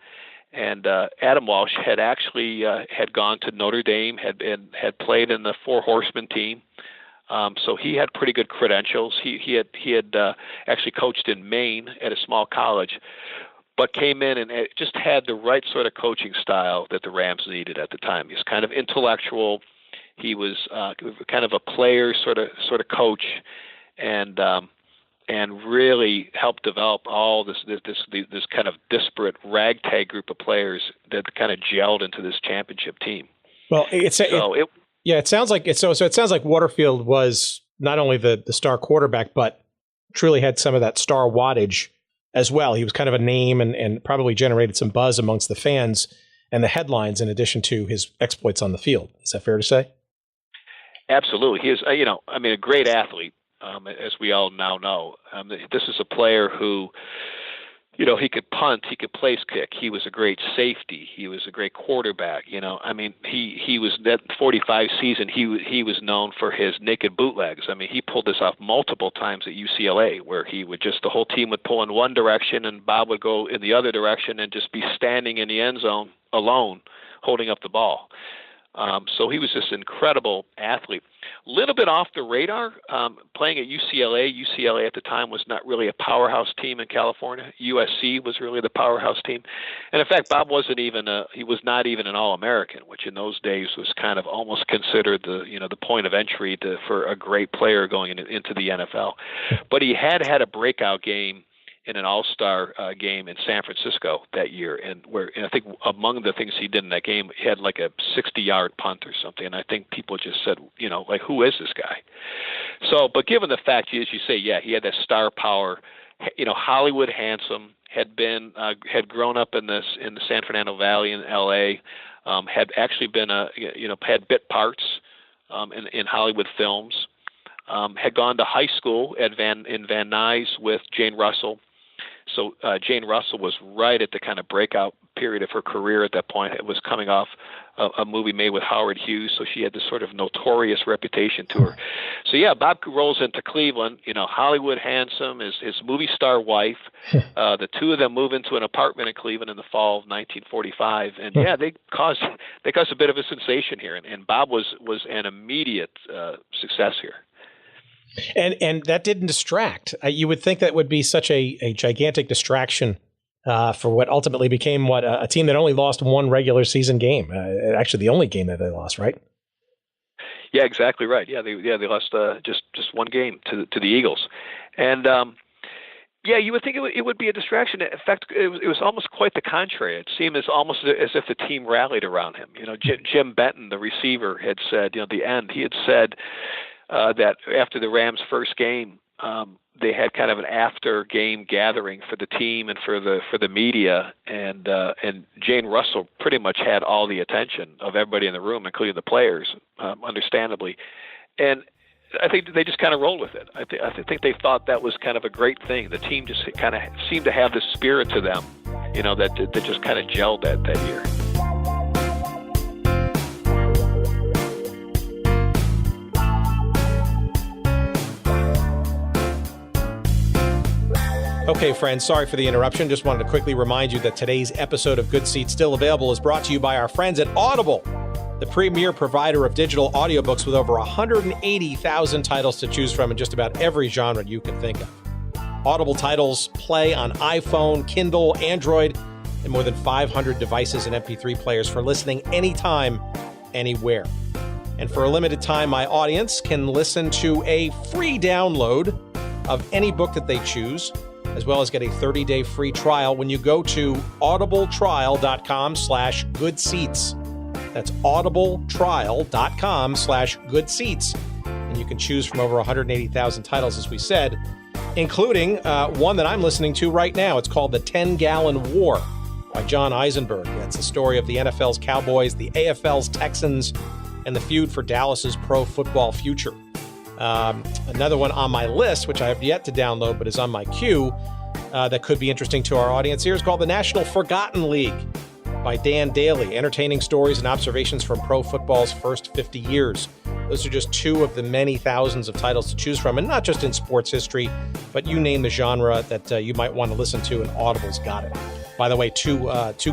and Adam Walsh had actually had gone to Notre Dame, had played in the Four Horsemen team. So he had pretty good credentials. He had actually coached in Maine at a small college, but came in and just had the right sort of coaching style that the Rams needed at the time. He was kind of intellectual. He was kind of a player sort of coach, and really helped develop all this kind of disparate ragtag group of players that kind of gelled into this championship team. Well, it sounds like it sounds like Waterfield was not only the star quarterback, but truly had some of that star wattage as well. He was kind of a name and probably generated some buzz amongst the fans and the headlines in addition to his exploits on the field. Is that fair to say? Absolutely. He is, a great athlete, as we all now know. This is a player who, he could punt, he could place kick. He was a great safety. He was a great quarterback. He was that 45 season. He was known for his naked bootlegs. He pulled this off multiple times at UCLA, where the whole team would pull in one direction and Bob would go in the other direction and just be standing in the end zone alone, holding up the ball. So he was this incredible athlete. Little bit off the radar, playing at UCLA. UCLA at the time was not really a powerhouse team in California. USC was really the powerhouse team. And in fact, Bob was not even an All-American, which in those days was kind of almost considered the point of entry for a great player going into the NFL. But he had a breakout game in an all-star game in San Francisco that year, and I think among the things he did in that game, he had like a 60-yard punt or something, and I think people just said, who is this guy? So, but given the fact, as you say, he had that star power, Hollywood handsome, had grown up in the San Fernando Valley in L.A., had actually been had bit parts in Hollywood films, had gone to high school in Van Nuys with Jane Russell. So Jane Russell was right at the kind of breakout period of her career at that point. It was coming off a movie made with Howard Hughes, so she had this sort of notorious reputation to her. So Bob rolls into Cleveland, Hollywood handsome, his movie star wife. The two of them move into an apartment in Cleveland in the fall of 1945, and they caused a bit of a sensation here. And Bob was an immediate success here. And that didn't distract. You would think that would be such a gigantic distraction for what ultimately became a team that only lost one regular season game. Actually, the only game that they lost, right? Yeah, exactly right. They lost just one game to the Eagles, and you would think it would be a distraction. In fact, it was almost quite the contrary. It seemed almost as if the team rallied around him. Jim Benton, the receiver, had said, the end. He had said that after the Rams' first game, they had kind of an after-game gathering for the team and for the media, and Jane Russell pretty much had all the attention of everybody in the room, including the players, understandably. And I think they just kind of rolled with it. I think they thought that was kind of a great thing. The team just kind of seemed to have this spirit to them, that just kind of gelled that year. Okay, friends, sorry for the interruption. Just wanted to quickly remind you that today's episode of Good Seats Still Available is brought to you by our friends at Audible, the premier provider of digital audiobooks with over 180,000 titles to choose from in just about every genre you can think of. Audible titles play on iPhone, Kindle, Android, and more than 500 devices and MP3 players for listening anytime, anywhere. And for a limited time, my audience can listen to a free download of any book that they choose, as well as get a 30-day free trial when you go to audibletrial.com/goodseats. That's audibletrial.com/goodseats. And you can choose from over 180,000 titles, as we said, including one that I'm listening to right now. It's called The 10-Gallon War by John Eisenberg. That's the story of the NFL's Cowboys, the AFL's Texans, and the feud for Dallas's pro football future. Another one on my list, which I have yet to download but is on my queue, that could be interesting to our audience here, is called The National Forgotten League by Dan Daly, entertaining stories and observations from pro football's first 50 years. Those are just two of the many thousands of titles to choose from, and not just in sports history, but you name the genre that you might want to listen to, and Audible's got it. By the way, two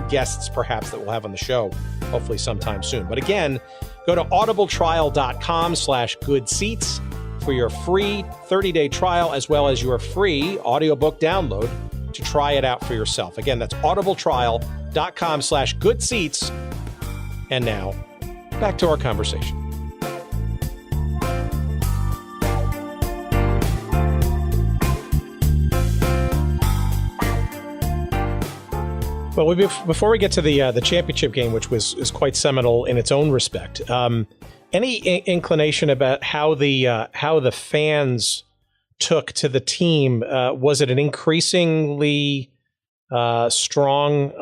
guests perhaps that we'll have on the show, hopefully sometime soon. But again, go to audibletrial.com/goodseats for your free 30-day trial, as well as your free audiobook download to try it out for yourself. Again, that's audibletrial.com/goodseats. And now, back to our conversation. Well, before we get to the championship game, which is quite seminal in its own respect, any inclination about how the fans took to the team? Was it an increasingly strong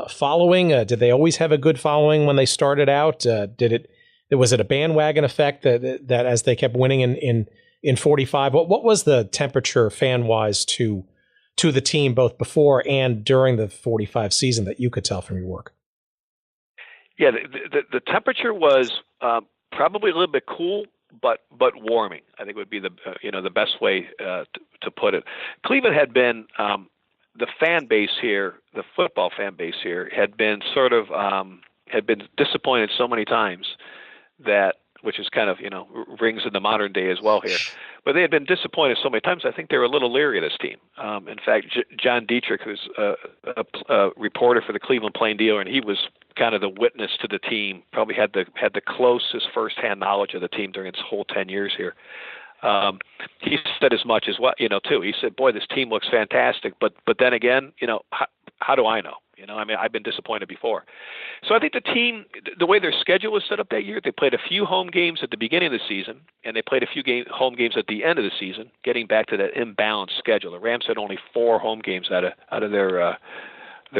following? Did they always have a good following when they started out? Was it a bandwagon effect that as they kept winning in 45? What was the temperature fan wise to the team both before and during the 45 season that you could tell from your work? Yeah, the temperature was probably a little bit cool, but warming, I think would be the best way to put it. Cleveland had been the fan base here, the football fan base here, had been had been disappointed so many times that, which is kind of rings in the modern day as well here. But they had been disappointed so many times, I think they were a little leery of this team. In fact, John Dietrich, who's a reporter for the Cleveland Plain Dealer, and he was kind of the witness to the team, probably had the closest firsthand knowledge of the team during its whole 10 years here. He said as much as too. He said, "Boy, this team looks fantastic, but then again, how do I know? I've been disappointed before." So I think the team, the way their schedule was set up that year, they played a few home games at the beginning of the season, and they played a few home games at the end of the season, getting back to that imbalanced schedule. The Rams had only 4 home games out of their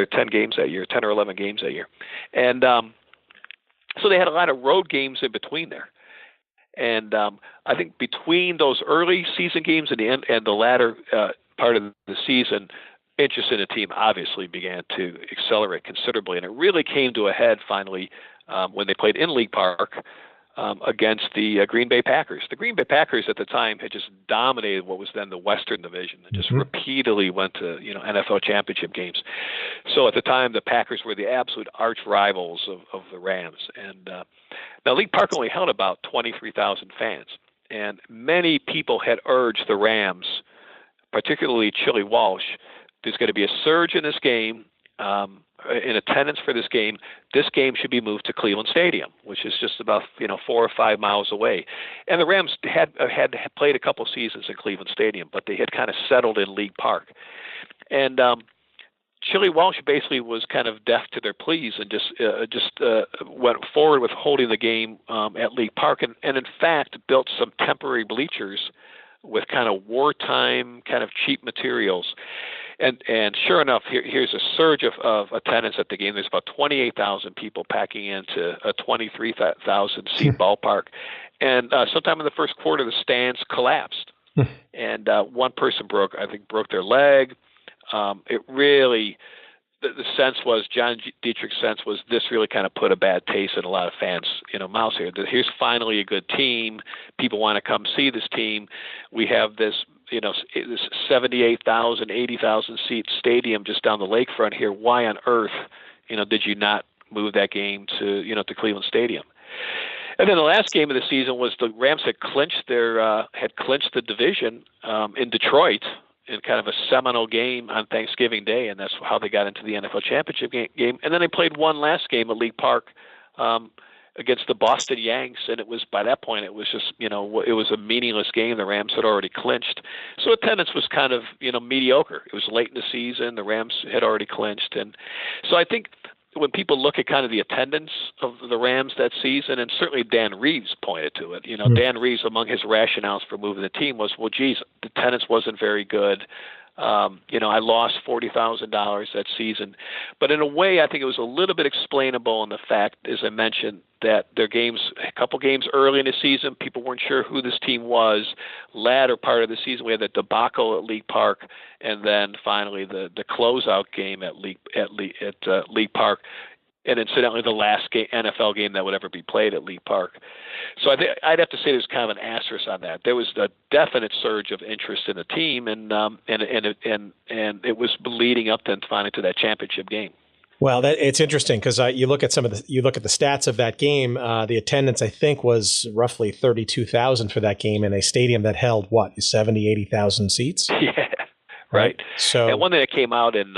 10 games that year, 10 or 11 games that year, and so they had a lot of road games in between there. And I think between those early season games and the latter part of the season, interest in the team obviously began to accelerate considerably, and it really came to a head finally when they played in League Park against the Green Bay Packers. The Green Bay Packers at the time had just dominated what was then the Western Division and just repeatedly went to NFL championship games. So at the time, the Packers were the absolute arch rivals of the Rams. And now League Park only held about 23,000 fans, and many people had urged the Rams, particularly Chili Walsh, there's going to be a surge in this game, in attendance for this game. This game should be moved to Cleveland Stadium, which is just about 4 or 5 miles away. And the Rams had played a couple seasons in Cleveland Stadium, but they had kind of settled in League Park. And Chili Walsh basically was kind of deaf to their pleas and just went forward with holding the game at League Park, and in fact built some temporary bleachers with kind of wartime kind of cheap materials. And sure enough, here's a surge of attendance at the game. There's about 28,000 people packing into a 23,000 seat ballpark. And sometime in the first quarter, the stands collapsed. And one person broke their leg. It really, the sense was, John Dietrich's sense was, this really kind of put a bad taste in a lot of fans' mouths here. That here's finally a good team. People want to come see this team. We have this this 78,000, 80,000 seat stadium just down the lakefront here. Why on earth, did you not move that game to Cleveland Stadium? And then the last game of the season was the Rams had clinched the division in Detroit in kind of a seminal game on Thanksgiving Day, and that's how they got into the NFL championship game. And then they played one last game at League Park against the Boston Yanks, and it was, by that point, it was just, it was a meaningless game. The Rams had already clinched. So attendance was kind of, mediocre. It was late in the season. The Rams had already clinched. And so I think when people look at kind of the attendance of the Rams that season, and certainly Dan Reeves pointed to it, Dan Reeves, among his rationales for moving the team was, well, geez, the attendance wasn't very good. I lost $40,000 that season. But in a way, I think it was a little bit explainable in the fact, as I mentioned, that their games, a couple games early in the season, people weren't sure who this team was. Latter part of the season, we had the debacle at League Park, and then finally the closeout game at League Park. and incidentally, the last NFL game that would ever be played at Lee Park. So I'd have to say there's kind of an asterisk on that. There was a definite surge of interest in the team, and it was leading up then finally to that championship game. Well, it's interesting because you look at the stats of that game. The attendance, I think, was roughly 32,000 for that game in a stadium that held 70, 80,000 seats. Yeah, right. So, and one thing that came out in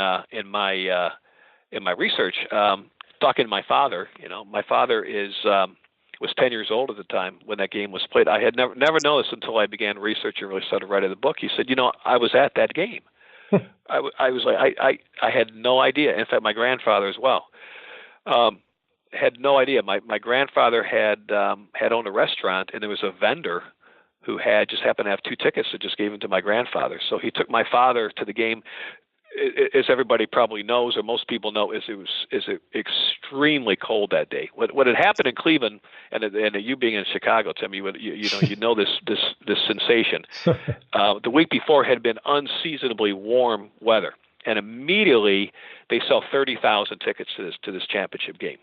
my research, talking to my father, my father was 10 years old at the time when that game was played. I had never noticed until I began research and really started writing the book. He said, I was at that game. I was like, I had no idea. In fact, my grandfather as well had no idea. My grandfather had owned a restaurant, and there was a vendor who just happened to have 2 tickets that just gave them to my grandfather. So he took my father to the game. As everybody probably knows, or most people know, it was extremely cold that day. What had happened in Cleveland, and you being in Chicago, Tim, you know this sensation. The week before had been unseasonably warm weather, and immediately they sell 30,000 tickets to this championship game.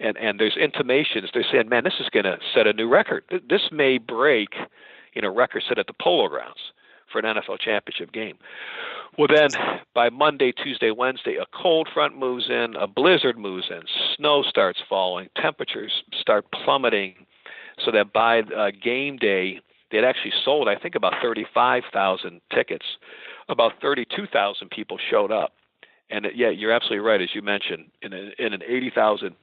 And there's intimations. They're saying, man, this is going to set a new record. This may break, record set at the Polo Grounds for an NFL championship game. Well, then by Monday, Tuesday, Wednesday, a cold front moves in, a blizzard moves in, snow starts falling, temperatures start plummeting, so that by game day, they'd actually sold, I think, about 35,000 tickets. About 32,000 people showed up. And you're absolutely right, as you mentioned, in an 80,000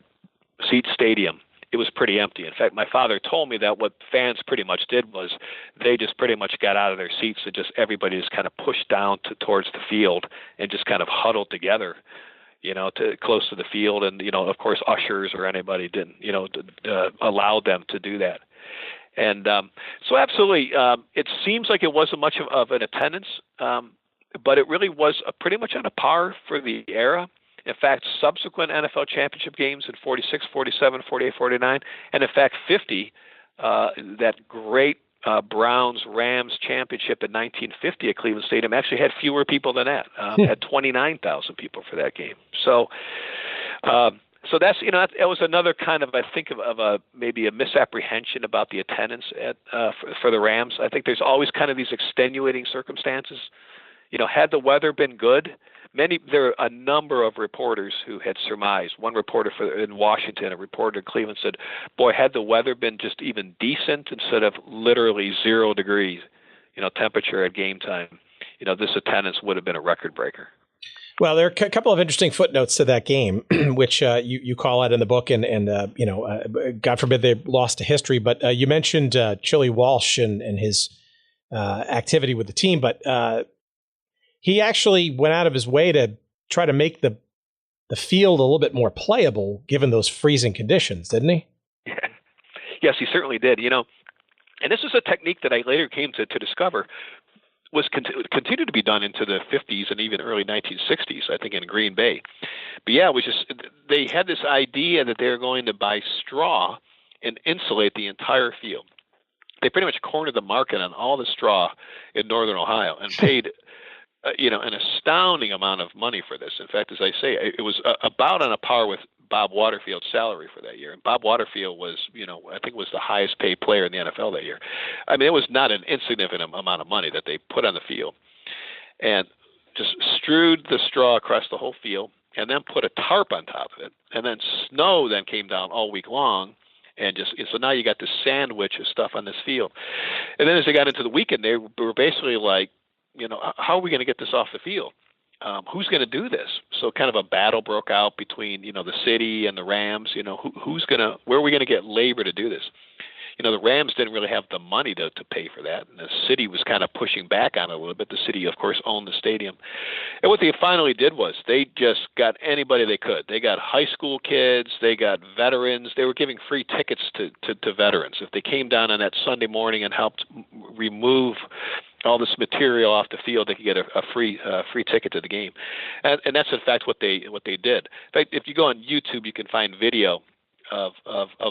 seat stadium, it was pretty empty. In fact, my father told me that what fans pretty much did was they just pretty much got out of their seats and everybody just kind of pushed down towards the field and just kind of huddled together, to close to the field. And, of course, ushers or anybody didn't, allow them to do that. And so absolutely, it seems like it wasn't much of an attendance, but it really was pretty much on a par for the era. In fact, subsequent NFL championship games in 46, 47, 48, 49, and in fact 50, that great Browns-Rams championship in 1950 at Cleveland Stadium actually had fewer people than that, had 29,000 people for that game. So that's, that was another kind of, I think, of maybe a misapprehension about the attendance for the Rams. I think there's always kind of these extenuating circumstances. Had the weather been good, there are a number of reporters who had surmised. One reporter in Washington, a reporter in Cleveland said, boy, had the weather been just even decent instead of literally 0 degrees, temperature at game time, this attendance would have been a record breaker. Well, there are a couple of interesting footnotes to that game, which you call out in the book, and God forbid they lost to history. But you mentioned Chili Walsh and his activity with the team, but he actually went out of his way to try to make the field a little bit more playable, given those freezing conditions, didn't he? Yeah. Yes, he certainly did. And this is a technique that I later came to discover was continued to be done into the 50s and even early 1960s, I think, in Green Bay. But yeah, it was just they had this idea that they were going to buy straw and insulate the entire field. They pretty much cornered the market on all the straw in northern Ohio and paid an astounding amount of money for this. In fact, as I say, it was about on a par with Bob Waterfield's salary for that year. And Bob Waterfield was, I think was the highest paid player in the NFL that year. I mean, it was not an insignificant amount of money that they put on the field. And just strewed the straw across the whole field and then put a tarp on top of it. And then snow then came down all week long. And so now you got this sandwich of stuff on this field. And then as they got into the weekend, they were basically like, how are we going to get this off the field? Who's going to do this? So kind of a battle broke out between, the city and the Rams. Where are we going to get labor to do this? The Rams didn't really have the money to pay for that. And the city was kind of pushing back on it a little bit. The city, of course, owned the stadium. And what they finally did was they just got anybody they could. They got high school kids. They got veterans. They were giving free tickets to veterans. If they came down on that Sunday morning and helped remove all this material off the field, they could get a free ticket to the game. And that's, in fact, what they did. In fact, if you go on YouTube, you can find video of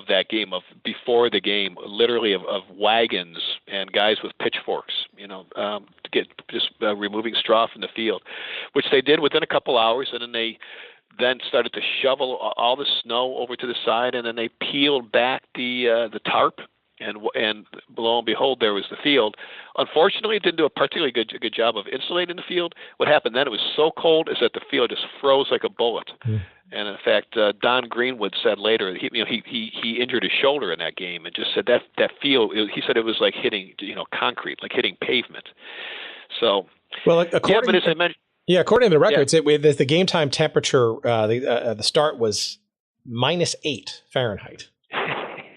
that game, of before the game, literally of wagons and guys with pitchforks, to get just removing straw from the field, which they did within a couple hours, and then then started to shovel all the snow over to the side, and then they peeled back the tarp, and lo and behold, there was the field. Unfortunately, it didn't do a particularly good job of insulating the field. What happened then, it was so cold, is that the field just froze like a bullet. And in fact, Don Greenwood said later, he injured his shoulder in that game, and just said that field, he said it was like hitting concrete, like hitting pavement. So, well, according as I mentioned. Yeah, according to the records, the game time temperature, the start was -8 Fahrenheit,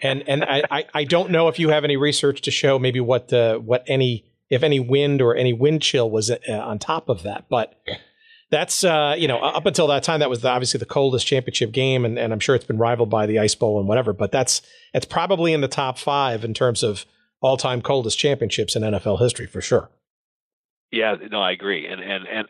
and I don't know if you have any research to show maybe if any wind or any wind chill was on top of that, but that's up until that time that was obviously the coldest championship game, and I'm sure it's been rivaled by the Ice Bowl and whatever, but it's probably in the top 5 in terms of all-time coldest championships in NFL history for sure. Yeah, no, I agree, and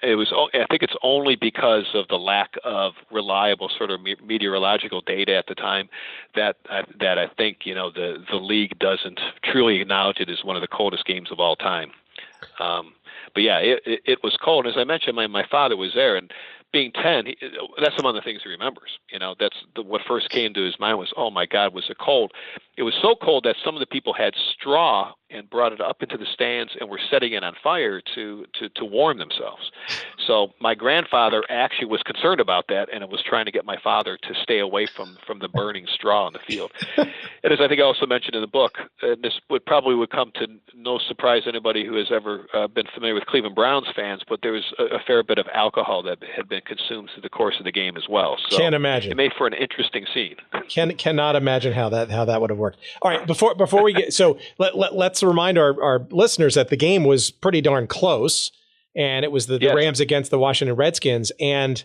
it was. I think it's only because of the lack of reliable sort of meteorological data at the time that I think the league doesn't truly acknowledge it as one of the coldest games of all time. But yeah, it was cold. As I mentioned, my father was there, and being 10, that's among the things he remembers. That's what first came to his mind was, oh my God, was it cold? It was so cold that some of the people had straw and brought it up into the stands and were setting it on fire to warm themselves. So my grandfather actually was concerned about that, and it was trying to get my father to stay away from the burning straw in the field. And as I think I also mentioned in the book, this would come to no surprise to anybody who has ever been familiar with Cleveland Browns fans, but there was a fair bit of alcohol that had been consumed through the course of the game as well. So can't imagine. It made for an interesting scene. Cannot imagine how that would have worked. All right, before we get let's remind our listeners that the game was pretty darn close, and it was the Rams against the Washington Redskins. And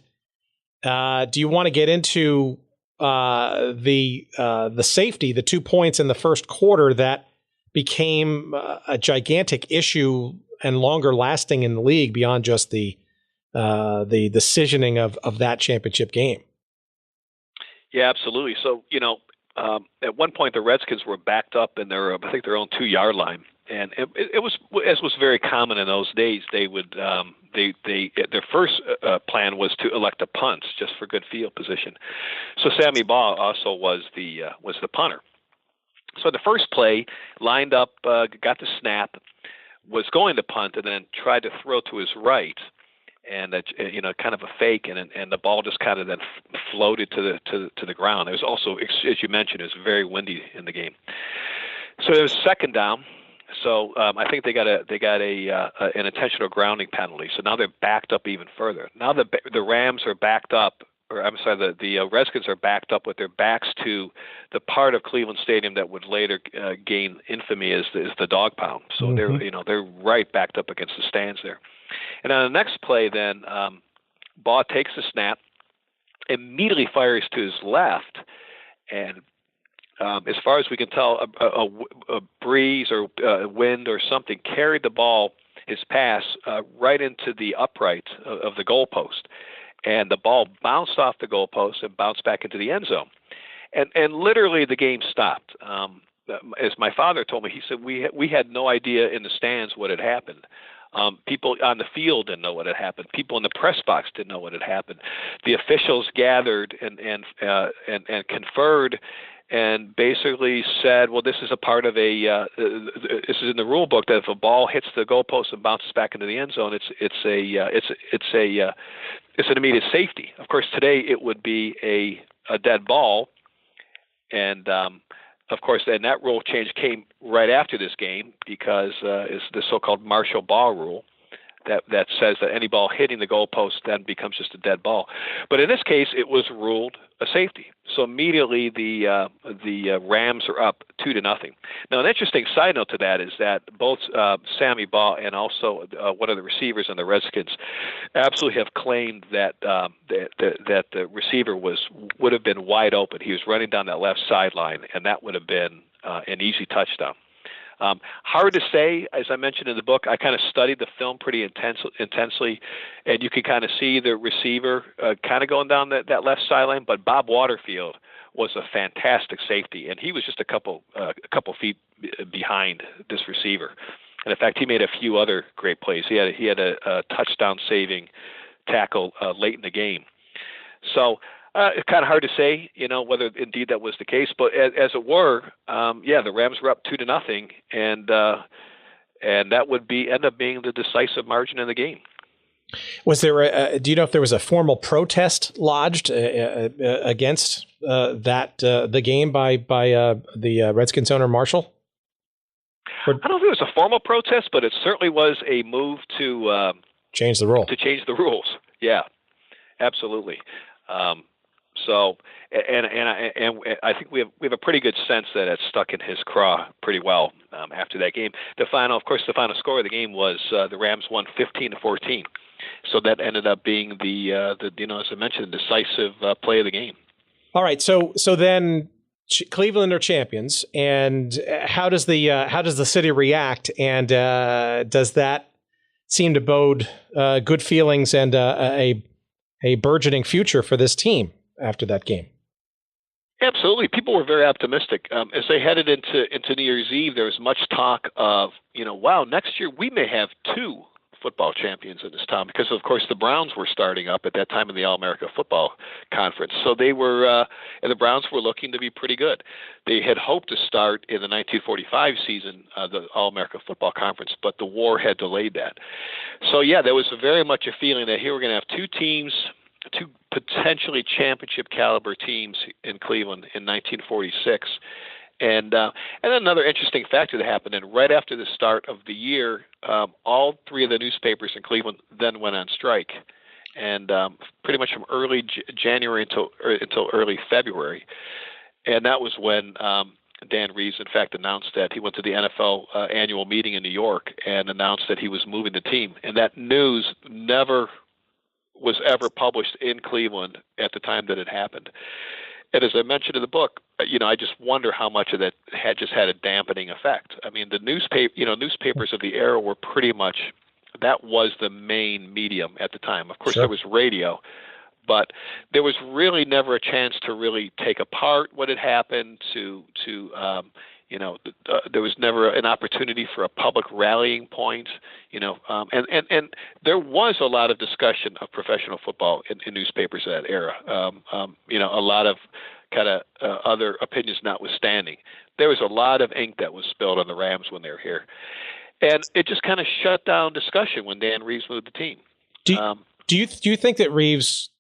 do you want to get into the safety, the 2 points in the first quarter that became a gigantic issue and longer lasting in the league beyond just the decisioning of that championship game? Yeah, absolutely. So, at one point the Redskins were backed up in their own 2-yard line, and it was, as was very common in those days, they would their first plan was to elect a punt just for good field position. So Sammy Baugh also was the punter. So the first play, lined up, got the snap, was going to punt, and then tried to throw to his right. And kind of a fake, and the ball just kind of then floated to the ground. It was also, as you mentioned, it was very windy in the game. So it was second down. So I think they got an intentional grounding penalty. So now they're backed up even further. Now the Rams are backed up, the Redskins are backed up with their backs to the part of Cleveland Stadium that would later gain infamy as the dog pound. So they're right backed up against the stands there. And on the next play, then, Baugh takes the snap, immediately fires to his left, and as far as we can tell, a breeze or wind or something carried the ball, his pass, right into the upright of the goalpost. And the ball bounced off the goalpost and bounced back into the end zone. And literally the game stopped. As my father told me, he said, we had no idea in the stands what had happened. People on the field didn't know what had happened. People in the press box didn't know what had happened. The officials gathered and conferred and basically said, "Well, this is a part of this is in the rule book that if a ball hits the goalpost and bounces back into the end zone, it's an immediate safety." Of course, today it would be a dead ball, and of course, then that rule change came right after this game because it's the so-called Marshall ball rule that says that any ball hitting the goalpost then becomes just a dead ball. But in this case, it was ruled a safety. So immediately the Rams are up 2-0. Now, an interesting side note to that is that both Sammy Baugh and also one of the receivers on the Redskins absolutely have claimed that that the receiver would have been wide open. He was running down that left sideline, and that would have been an easy touchdown. Hard to say. As I mentioned in the book, I kind of studied the film pretty intensely, and you could kind of see the receiver kind of going down that left sideline. But Bob Waterfield was a fantastic safety, and he was just a couple feet behind this receiver. And in fact, he made a few other great plays. He had a touchdown-saving tackle late in the game. So it's kind of hard to say, whether indeed that was the case. But as it were, the Rams were up 2-0, and that would end up being the decisive margin in the game. Was there? Do you know if there was a formal protest lodged against the game by the Redskins owner Marshall? I don't know if it was a formal protest, but it certainly was a move to change the rule. To change the rules, yeah, absolutely. So, and I think we have a pretty good sense that it stuck in his craw pretty well after that game. The final score of the game was the Rams won 15-14. So that ended up being the as I mentioned, the decisive play of the game. All right, so then Cleveland are champions, and how does the city react, and does that seem to bode good feelings and a burgeoning future for this team after that game? Absolutely. People were very optimistic. As they headed into New Year's Eve, there was much talk of, wow, next year we may have two football champions in this town, because of course the Browns were starting up at that time in the All-America Football Conference. So they were, and the Browns were looking to be pretty good. They had hoped to start in the 1945 season, the All-America Football Conference, but the war had delayed that. So yeah, there was very much a feeling that here we're going to have two teams, two potentially championship caliber teams in Cleveland in 1946. And then another interesting factor that happened, and right after the start of the year, all three of the newspapers in Cleveland then went on strike, and pretty much from early January until early February. And that was when Dan Reeves, in fact, announced that he went to the NFL annual meeting in New York and announced that he was moving the team. And that news never was ever published in Cleveland at the time that it happened. And as I mentioned in the book, I just wonder how much of that had a dampening effect. I mean, the newspapers of the era were pretty much, that was the main medium at the time. Of course, There was radio, but there was really never a chance to really take apart what had happened. There was never an opportunity for a public rallying point. And there was a lot of discussion of professional football in newspapers of that era. A lot of kind of other opinions notwithstanding, there was a lot of ink that was spilled on the Rams when they were here, and it just kind of shut down discussion when Dan Reeves moved the team. Do you think that Reeves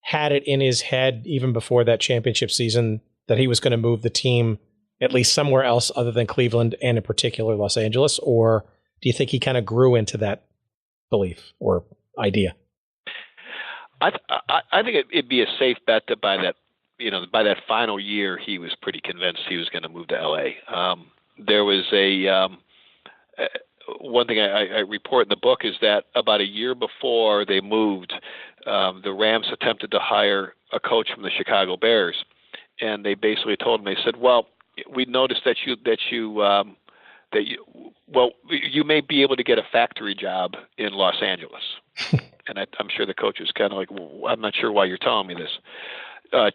had it in his head even before that championship season that he was going to move the team at least somewhere else other than Cleveland, and in particular Los Angeles? Or do you think he kind of grew into that belief or idea? I think it'd be a safe bet that by that final year, he was pretty convinced he was going to move to L.A. There was one thing I report in the book is that about a year before they moved, the Rams attempted to hire a coach from the Chicago Bears, and they basically told him, they said, well, we noticed that you may be able to get a factory job in Los Angeles. And I'm sure the coach was kind of like, well, I'm not sure why you're telling me this.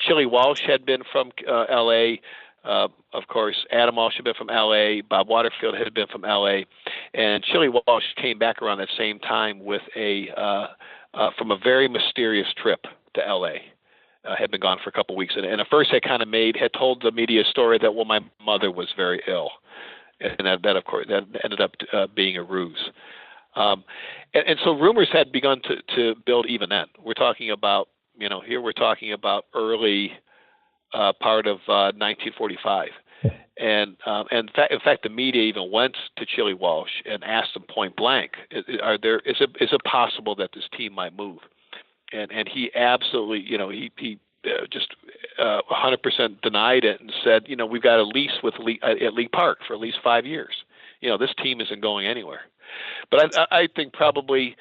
Chili Walsh had been from L.A., of course. Adam Walsh had been from L.A. Bob Waterfield had been from L.A. And Chili Walsh came back around that same time with from a very mysterious trip to L.A. Had been gone for a couple of weeks, and at first had told the media story that, well, my mother was very ill, and that of course that ended up being a ruse. And so rumors had begun to build even then. We're talking about, we're talking about early part of 1945. And in fact, the media even went to Chili Walsh and asked him point blank, is it possible that this team might move? And he absolutely, he just 100% denied it and said, we've got a lease at League Park for at least 5 years. This team isn't going anywhere. But I think probably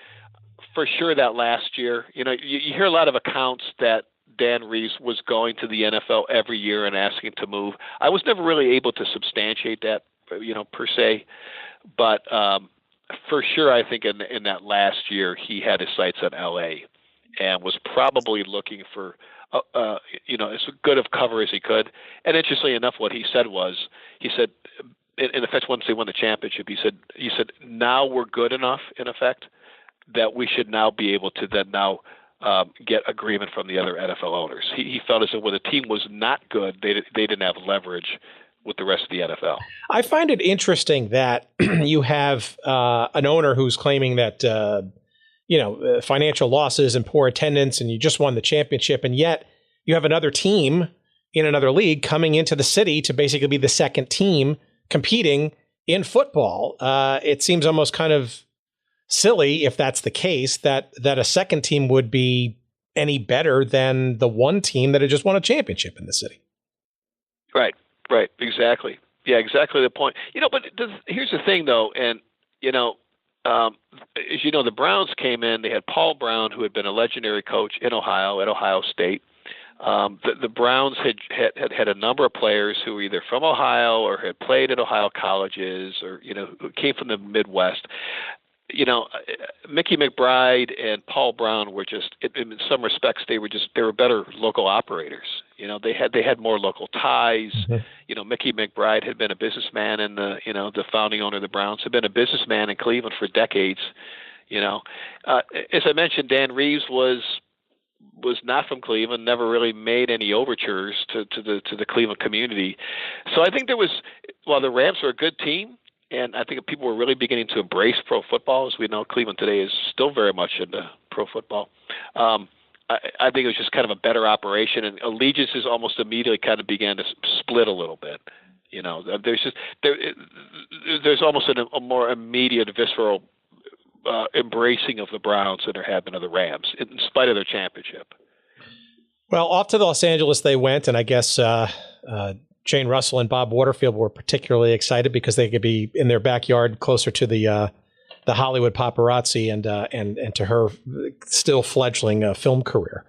for sure that last year, you hear a lot of accounts that Dan Reeves was going to the NFL every year and asking to move. I was never really able to substantiate that, per se. But for sure, I think in that last year, he had his sights on L.A. and was probably looking for, as good of cover as he could. And interestingly enough, what he said, in effect, once they won the championship, he said, now we're good enough, in effect, that we should now be able to then now get agreement from the other NFL owners. He felt as though when the team was not good, they didn't have leverage with the rest of the NFL. I find it interesting that you have an owner who's claiming that financial losses and poor attendance, and you just won the championship, and yet you have another team in another league coming into the city to basically be the second team competing in football. It seems almost kind of silly, if that's the case, that a second team would be any better than the one team that had just won a championship in the city. Right, exactly. Yeah, exactly the point. But here's the thing, though, and as you know, the Browns came in. They had Paul Brown, who had been a legendary coach in Ohio at Ohio State. The Browns had a number of players who were either from Ohio or had played at Ohio colleges, or who came from the Midwest. Mickey McBride and Paul Brown were just, in some respects, they were better local operators. They had more local ties. Mm-hmm. Mickey McBride had been a businessman, and the founding owner of the Browns had been a businessman in Cleveland for decades. As I mentioned, Dan Reeves was not from Cleveland, never really made any overtures to the Cleveland community. So I think while the Rams were a good team, and I think people were really beginning to embrace pro football. As we know, Cleveland today is still very much into pro football. I think it was just kind of a better operation, and allegiances almost immediately kind of began to split a little bit. There's almost a more immediate, visceral embracing of the Browns than there had been of the Rams, in spite of their championship. Well, off to Los Angeles they went, and I guess Jane Russell and Bob Waterfield were particularly excited because they could be in their backyard, closer to the Hollywood paparazzi and to her still fledgling film career.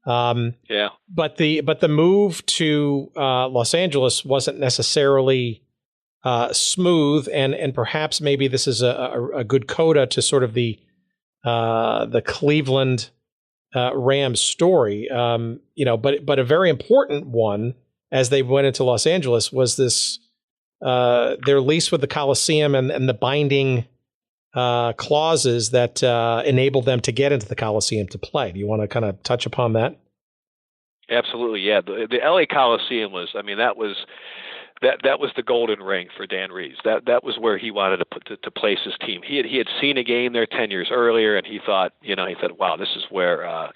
Yeah. But the move to Los Angeles wasn't necessarily smooth, and perhaps maybe this is a good coda to sort of the Cleveland Rams story. But a very important one as they went into Los Angeles was this their lease with the Coliseum and the binding clauses that enabled them to get into the Coliseum to play. Do you want to kind of touch upon that? Absolutely, yeah. The LA Coliseum was the golden ring for Dan Reeves. That was where he wanted to place his team. He had seen a game there 10 years earlier, and he thought, wow, this is where I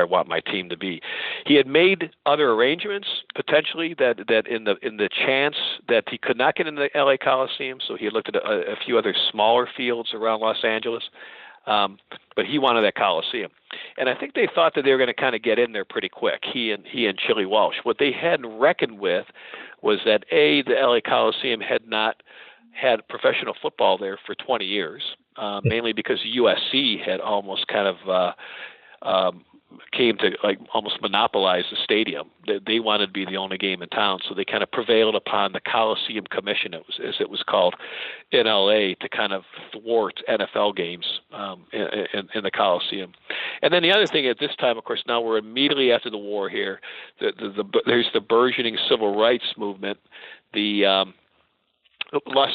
want my team to be. He had made other arrangements potentially that in the chance that he could not get into the LA Coliseum, so he had looked at a few other smaller fields around Los Angeles. But he wanted that Coliseum. And I think they thought that they were going to kind of get in there pretty quick, he and Chili Walsh. What they hadn't reckoned with was that, the LA Coliseum had not had professional football there for 20 years, mainly because USC had almost kind of came to almost monopolize the stadium. They wanted to be the only game in town, so they kind of prevailed upon the Coliseum Commission, as it was called, in LA, to kind of thwart NFL games in the Coliseum. And then the other thing at this time, of course, now we're immediately after the war here. There's the burgeoning civil rights movement. Los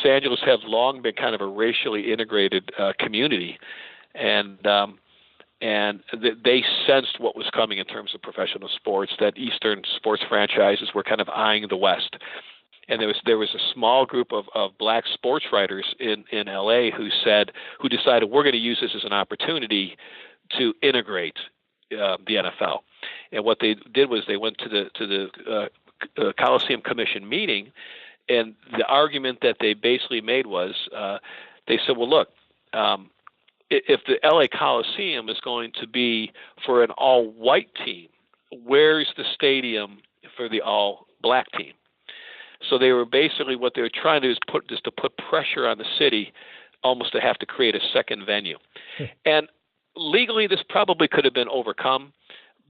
Angeles has long been kind of a racially integrated community, and they sensed what was coming in terms of professional sports, that Eastern sports franchises were kind of eyeing the West. And there was a small group of black sports writers in LA who decided we're going to use this as an opportunity to integrate the NFL. And what they did was they went to the Coliseum Commission meeting, and the argument that they basically made was they said, well, look, if the LA Coliseum is going to be for an all-white team, where's the stadium for the all-black team? So they were basically, what they were trying to do is to put pressure on the city almost to have to create a second venue. And legally, this probably could have been overcome,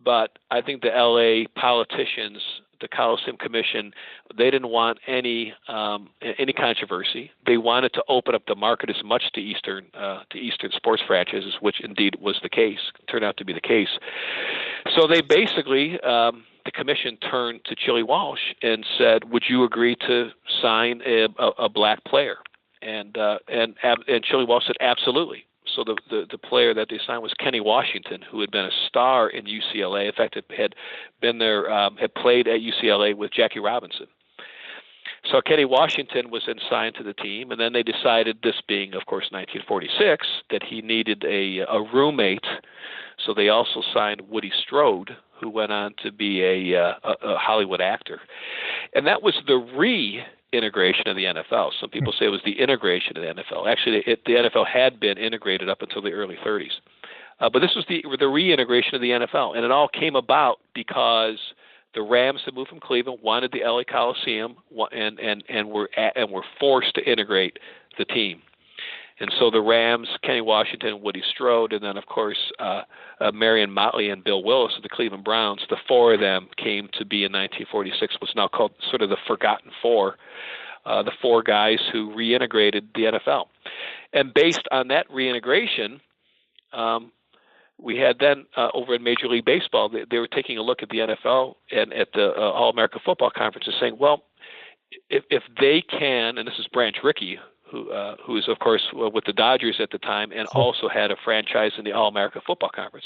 but I think the LA politicians, the Coliseum Commission, they didn't want any controversy. They wanted to open up the market as much to Eastern sports franchises, which indeed was the case, turned out to be the case. So they basically, the commission turned to Chili Walsh and said, "Would you agree to sign a black player?" And Chili Walsh said, "Absolutely." So the player that they signed was Kenny Washington, who had been a star in UCLA. In fact, had been there, had played at UCLA with Jackie Robinson. So Kenny Washington was then signed to the team, and then they decided, this being, of course, 1946, that he needed a roommate. So they also signed Woody Strode, who went on to be a Hollywood actor. And that was the reintegration of the NFL. Some people say it was the integration of the NFL. Actually, the NFL had been integrated up until the early 30s. But this was the reintegration of the NFL, and it all came about because the Rams had moved from Cleveland, wanted the LA Coliseum, and were forced to integrate the team. And so the Rams, Kenny Washington, Woody Strode, and then, of course, Marion Motley and Bill Willis of the Cleveland Browns, the four of them came to be in 1946, what's now called sort of the Forgotten Four, the four guys who reintegrated the NFL. And based on that reintegration, we had then over in Major League Baseball, they were taking a look at the NFL and at the All-America Football Conference and saying, well, if they can, and this is Branch Rickey, who is, of course, with the Dodgers at the time and also had a franchise in the All-America Football Conference.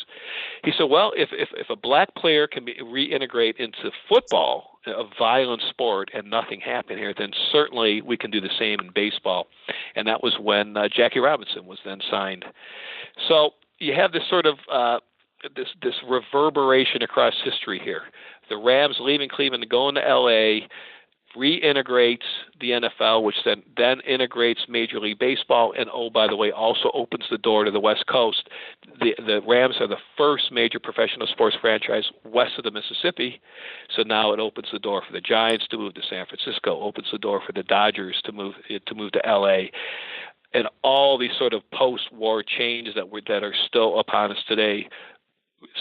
He said, well, if a black player can reintegrate into football, a violent sport, and nothing happened here, then certainly we can do the same in baseball. And that was when Jackie Robinson was then signed. So you have this sort of this reverberation across history here. The Rams leaving Cleveland to go into L.A., reintegrates the NFL, which then integrates Major League Baseball, and, oh, by the way, also opens the door to the West Coast. The Rams are the first major professional sports franchise west of the Mississippi, so now it opens the door for the Giants to move to San Francisco, opens the door for the Dodgers to move to L.A., and all these sort of post-war changes that are still upon us today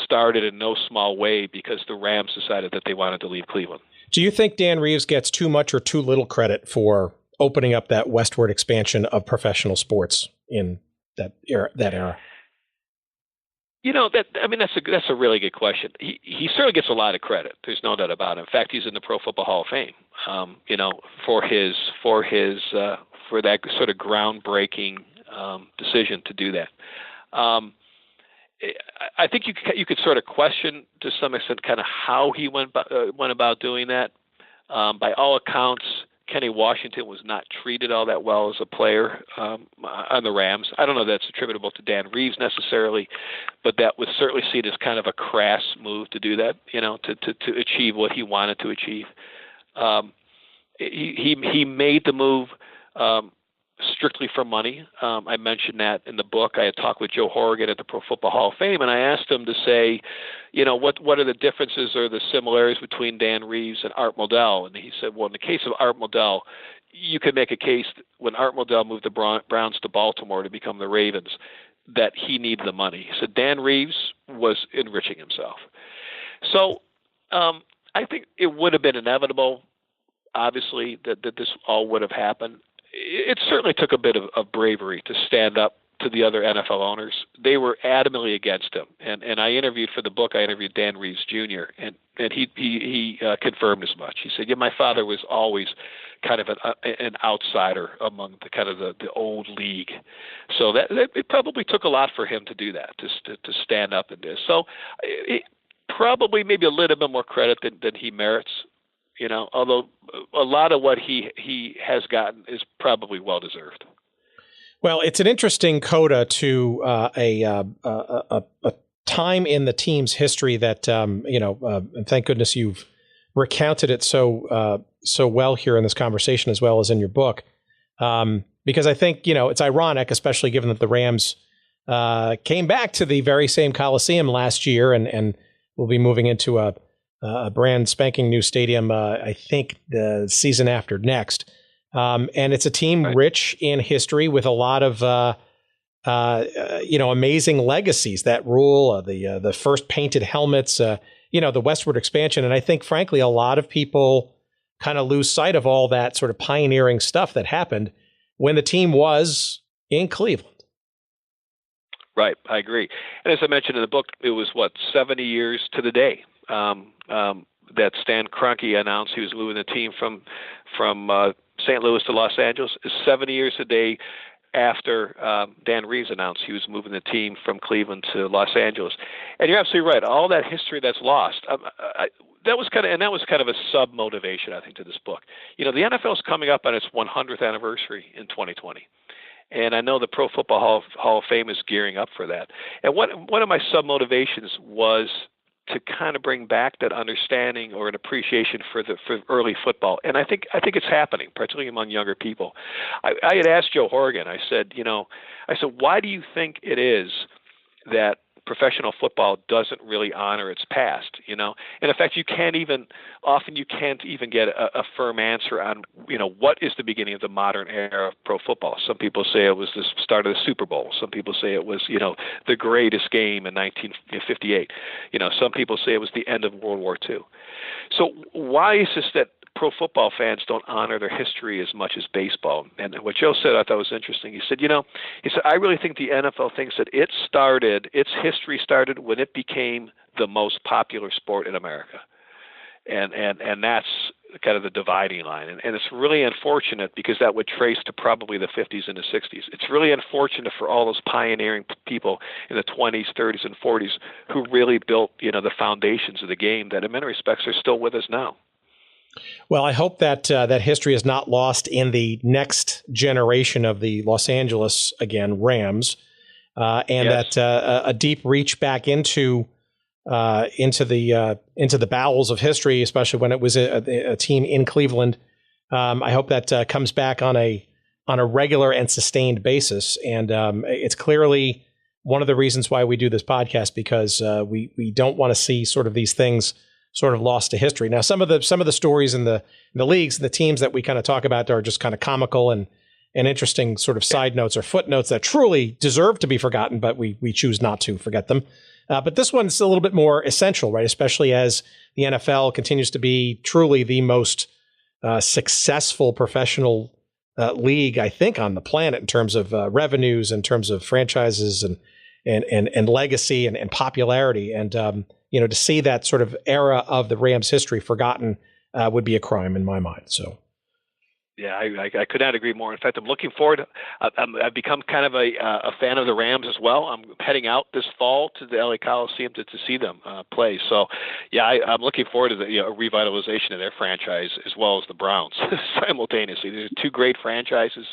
started in no small way because the Rams decided that they wanted to leave Cleveland. Do you think Dan Reeves gets too much or too little credit for opening up that westward expansion of professional sports in that era? You know, that's a really good question. He certainly gets a lot of credit. There's no doubt about it. In fact, he's in the Pro Football Hall of Fame. For that sort of groundbreaking decision to do that. I think you could sort of question to some extent kind of how he went about doing that. By all accounts, Kenny Washington was not treated all that well as a player on the Rams. I don't know if that's attributable to Dan Reeves necessarily, but that was certainly seen as kind of a crass move to do that, to achieve what he wanted to achieve. He made the move strictly for money. I mentioned that in the book. I had talked with Joe Horrigan at the Pro Football Hall of Fame, and I asked him to say, what are the differences or the similarities between Dan Reeves and Art Modell? And he said, well, in the case of Art Modell, you could make a case when Art Modell moved the Browns to Baltimore to become the Ravens that he needed the money. He said Dan Reeves was enriching himself. So I think it would have been inevitable, obviously, that this all would have happened. It certainly took a bit of bravery to stand up to the other NFL owners. They were adamantly against him. And I interviewed for the book, I interviewed Dan Reeves Jr., and he confirmed as much. He said, my father was always kind of an outsider among the old league. So that it probably took a lot for him to do that, to stand up in this. So probably maybe a little bit more credit than he merits. Although a lot of what he has gotten is probably well deserved. Well, it's an interesting coda to a time in the team's history that and thank goodness you've recounted it so well here in this conversation as well as in your book, because I think it's ironic, especially given that the Rams came back to the very same Coliseum last year and will be moving into a brand spanking new stadium, I think the season after next. And it's a team rich in history with a lot of, amazing legacies that rule, the first painted helmets, the westward expansion. And I think, frankly, a lot of people kind of lose sight of all that sort of pioneering stuff that happened when the team was in Cleveland. Right. I agree. And as I mentioned in the book, it was 70 years to the day. That Stan Kroenke announced he was moving the team from St. Louis to Los Angeles. Is 70 years today. after Dan Reeves announced he was moving the team from Cleveland to Los Angeles. And you're absolutely right. All that history that's lost. That was kind of a sub motivation, I think, to this book. The NFL is coming up on its 100th anniversary in 2020. And I know the Pro Football Hall of Fame is gearing up for that. And one of my sub motivations was to kind of bring back that understanding or an appreciation for early football. And I think it's happening, particularly among younger people. I had asked Joe Horgan, I said, why do you think it is that professional football doesn't really honor its past, And in fact, you can't even get a firm answer on, what is the beginning of the modern era of pro football. Some people say it was the start of the Super Bowl. Some people say it was, the greatest game in 1958. Some people say it was the end of World War II. So why is this that pro football fans don't honor their history as much as baseball? And what Joe said I thought was interesting. He said, I really think the NFL thinks that its history started when it became the most popular sport in America. And that's kind of the dividing line. And it's really unfortunate because that would trace to probably the 50s and the 60s. It's really unfortunate for all those pioneering people in the 20s, 30s, and 40s who really built, the foundations of the game that in many respects are still with us now. Well, I hope that that history is not lost in the next generation of the Los Angeles, Rams, and yes. that a deep reach back into the bowels of history, especially when it was a team in Cleveland. I hope that comes back on a regular and sustained basis, and it's clearly one of the reasons why we do this podcast, because we don't want to see sort of these things sort of lost to history. Now, some of the stories in the leagues, the teams that we kind of talk about are just kind of comical and interesting sort of side notes or footnotes that truly deserve to be forgotten, but we choose not to forget them. But this one's a little bit more essential, right? Especially as the NFL continues to be truly the most successful professional league, I think, on the planet in terms of revenues, in terms of franchises and legacy and popularity. And to see that sort of era of the Rams' history forgotten would be a crime in my mind. So, yeah, I could not agree more. In fact, I'm looking forward. I've become kind of a fan of the Rams as well. I'm heading out this fall to the LA Coliseum to see them play. So, yeah, I'm looking forward to the revitalization of their franchise as well as the Browns simultaneously. These are two great franchises.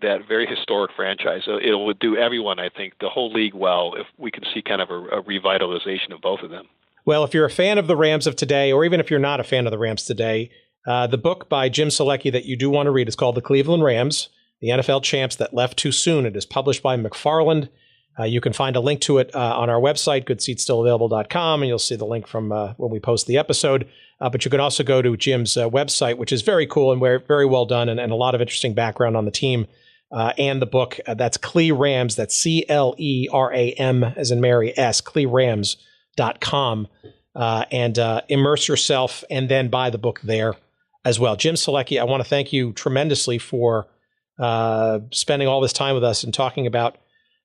That very historic franchise. So it will do everyone, I think, the whole league well if we can see kind of a revitalization of both of them. Well, if you're a fan of the Rams of today, or even if you're not a fan of the Rams today, the book by Jim Sulecki that you do want to read is called The Cleveland Rams, The NFL Champs That Left Too Soon. It is published by McFarland. You can find a link to it on our website, goodseatsstillavailable.com, and you'll see the link from when we post the episode. But you can also go to Jim's website, which is very cool and very well done, and a lot of interesting background on the team. And the book, that's Cle Rams, that's CLERAM as in Mary S, CleRams.com, and immerse yourself and then buy the book there as well. Jim Sulecki, I want to thank you tremendously for spending all this time with us and talking about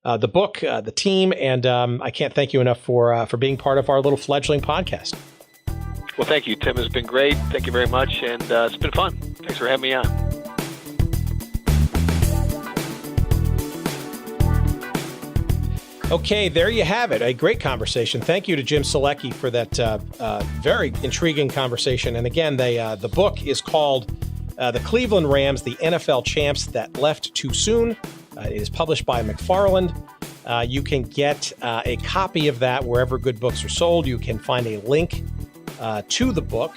the book, the team, and I can't thank you enough for being part of our little fledgling podcast. Well, thank you, Tim. It's been great. Thank you very much, and it's been fun. Thanks for having me on. Okay, there you have it. A great conversation. Thank you to Jim Sulecki for that very intriguing conversation. And again, the book is called The Cleveland Rams, The NFL Champs That Left Too Soon. It is published by McFarland. You can get a copy of that wherever good books are sold. You can find a link to the book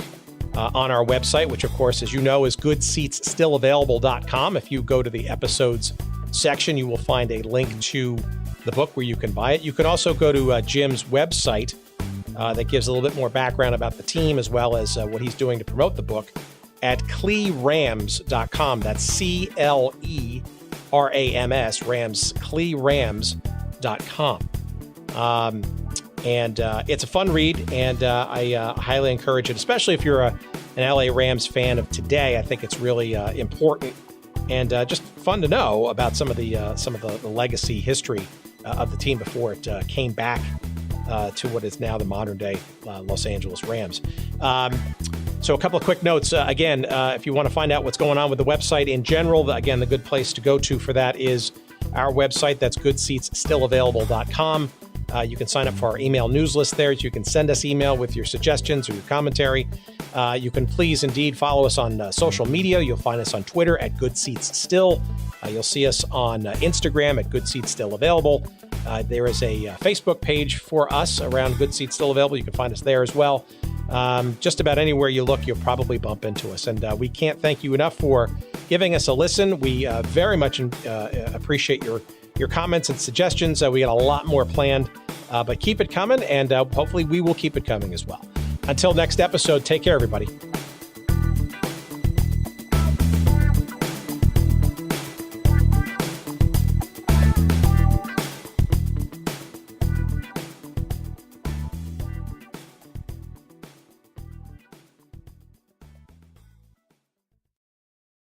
on our website, which, of course, as you know, is goodseatsstillavailable.com. If you go to the episodes section, you will find a link to the book where you can buy it. You can also go to Jim's website that gives a little bit more background about the team as well as what he's doing to promote the book at CleRams.com. That's CLERAMS, Rams, CleRams.com. And it's a fun read, and I highly encourage it, especially if you're an LA Rams fan of today. I think it's really important and just fun to know about some of the legacy history of the team before it came back to what is now the modern day Los Angeles Rams. So So a couple of quick notes. Again, if you want to find out what's going on with the website in general, again, the good place to go to for that is our website. That's goodseatsstillavailable.com. You can sign up for our email news list there. You can send us email with your suggestions or your commentary. You can please indeed follow us on social media. You'll find us on Twitter at GoodSeatsStill. You'll see us on Instagram at GoodSeatsStillAvailable. There is a Facebook page for us around Good Seats Still Available. You can find us there as well. Just about anywhere you look, you'll probably bump into us. And we can't thank you enough for giving us a listen. We very much appreciate your comments and suggestions. We got a lot more planned, but keep it coming, and hopefully we will keep it coming as well. Until next episode, take care, everybody.